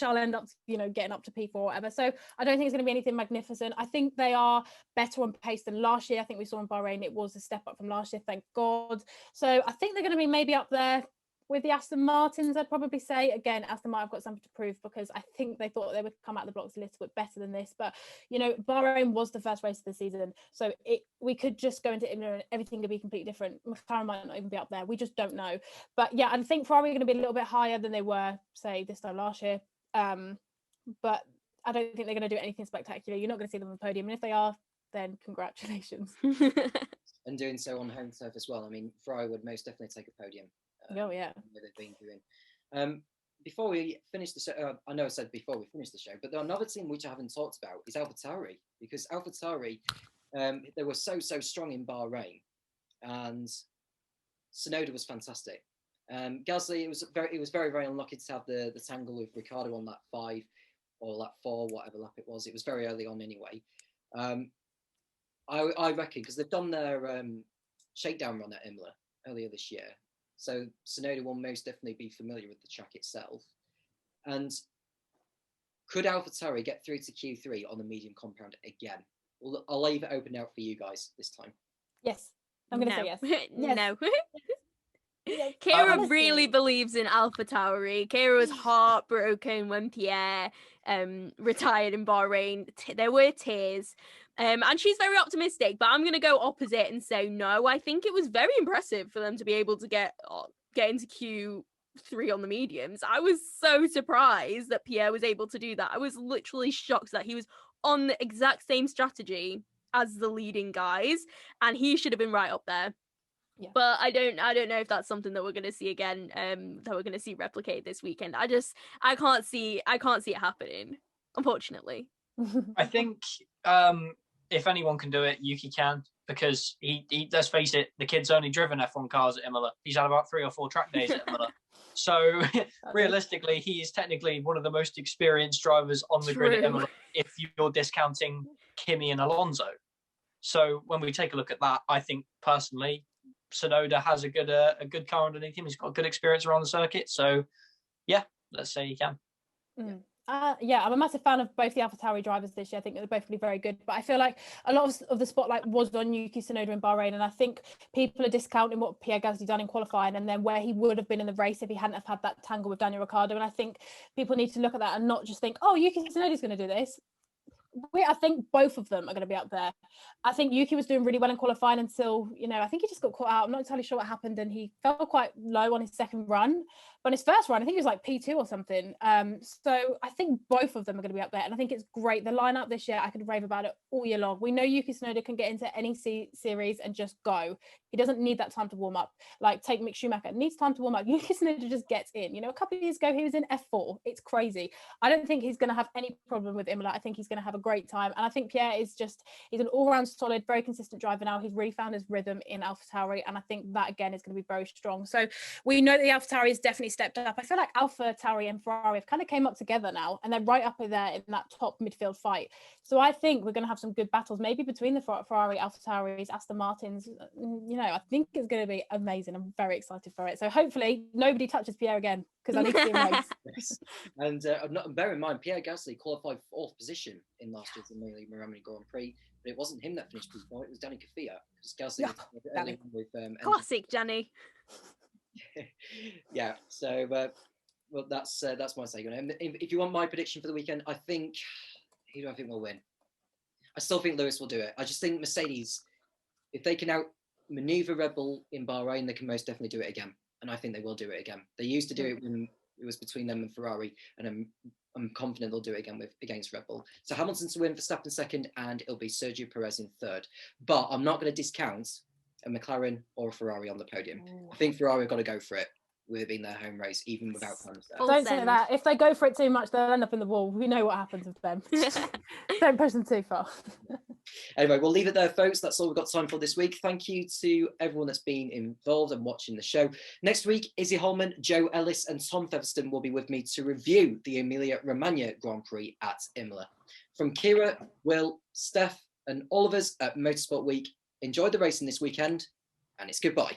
end up, getting up to P4 or whatever. So I don't think it's going to be anything magnificent. I think they are better on pace than last year. I think we saw in Bahrain, it was a step up from last year, thank God. So I think they're going to be maybe up there with the Aston Martins. I'd probably say, again, Aston Martin have got something to prove, because I think they thought they would come out of the blocks a little bit better than this. But, Bahrain was the first race of the season. So we could just go into Imola and everything could be completely different. McLaren might not even be up there. We just don't know. But yeah, I think Ferrari are going to be a little bit higher than they were, say, this time last year. But I don't think they're going to do anything spectacular. You're not going to see them on the podium. And if they are, then congratulations. And doing so on home turf as well. I mean, Ferrari would most definitely take a podium. Oh yeah. They've been doing. Before we finish the show, I know I said before we finish the show, but another team which I haven't talked about is AlphaTauri, because AlphaTauri, they were so strong in Bahrain, and Tsunoda was fantastic. Gasly, it was very unlucky to have the tangle with Ricciardo on lap 5 or lap 4, whatever lap it was. It was very early on anyway. I reckon, because they've done their shakedown run at Imola earlier this year. So Tsunoda will most definitely be familiar with the track itself. And could AlphaTauri get through to Q3 on the medium compound again? I'll leave it open out for you guys this time. Yes. I'm going to say yes. Yes. No. Yes. Keira really believes in AlphaTauri. Keira was heartbroken when Pierre retired in Bahrain. There were tears. And she's very optimistic, but I'm going to go opposite and say no. I think it was very impressive for them to be able to get into Q3 on the mediums. I was so surprised that Pierre was able to do that. I was literally shocked that he was on the exact same strategy as the leading guys, and he should have been right up there. Yeah. But I don't know if that's something that we're going to see again, that we're going to see replicated this weekend. I can't see it happening, unfortunately. I think if anyone can do it, Yuki can, because he let's face it, the kid's only driven F1 cars at Imola. He's had about 3 or 4 track days at Imola. So realistically, he is technically one of the most experienced drivers on the grid at Imola, if you're discounting Kimi and Alonso. So when we take a look at that, I think personally, Tsunoda has a good car underneath him. He's got good experience around the circuit. So yeah, let's say he can. Mm. Yeah, I'm a massive fan of both the AlphaTauri drivers this year. I think they're both really very good. But I feel like a lot of the spotlight was on Yuki Tsunoda in Bahrain. And I think people are discounting what Pierre Gasly done in qualifying and then where he would have been in the race if he hadn't have had that tangle with Daniel Ricciardo. And I think people need to look at that and not just think, oh, Yuki Tsunoda's going to do this. I think both of them are going to be up there. I think Yuki was doing really well in qualifying until, I think he just got caught out. I'm not entirely sure what happened, and he fell quite low on his second run. But on his first run, I think he was like P2 or something. So I think both of them are going to be up there, and I think it's great. The lineup this year, I could rave about it all year long. We know Yuki Tsunoda can get into any series and just go. He doesn't need that time to warm up. Like, take Mick Schumacher, needs time to warm up. Yuki Tsunoda just gets in. A couple of years ago, he was in F4. It's crazy. I don't think he's going to have any problem with Imola. I think he's going to have a great time. And I think Pierre is he's an all-round solid, very consistent driver now. He's really found his rhythm in AlphaTauri, and I think that again is going to be very strong. So we know that the AlphaTauri has definitely stepped up. I feel like AlphaTauri and Ferrari have kind of came up together now, and they're right up there in that top midfield fight. So I think we're going to have some good battles, maybe between the Ferrari, AlphaTauris, Aston Martins. You know, I think it's going to be amazing. I'm very excited for it. So hopefully nobody touches Pierre again, because I need to see him race. Yes. And bear in mind, Pierre Gasly qualified 4th position in last year's Emilia Romagna Grand Prix, but it wasn't him that finished P4, it was Danny Keira, because Gasly was early with classic Danny. Yeah, so well, that's my take on it. If you want my prediction for the weekend, I think, who do I think will win? I still think Lewis will do it. I just think Mercedes, if they can outmaneuver Red Bull in Bahrain, they can most definitely do it again. And I think they will do it again. They used to do it when it was between them and Ferrari, and I'm confident they'll do it again against Red Bull. So Hamilton to win, Verstappen second, and it'll be Sergio Perez in third. But I'm not going to discount a McLaren or a Ferrari on the podium. I think Ferrari have got to go for it, with it being their home race, even without fans there. Don't say that. If they go for it too much, they'll end up in the wall. We know what happens with them. Don't push them too far. Anyway, we'll leave it there, folks. That's all we've got time for this week. Thank you to everyone that's been involved and watching the show. Next week, Izzy Holman, Joe Ellis and Tom Featherstone will be with me to review the Emilia Romagna Grand Prix at Imola. From Keira, Will, Steph and all of us at Motorsport Week, enjoy the racing this weekend, and it's goodbye.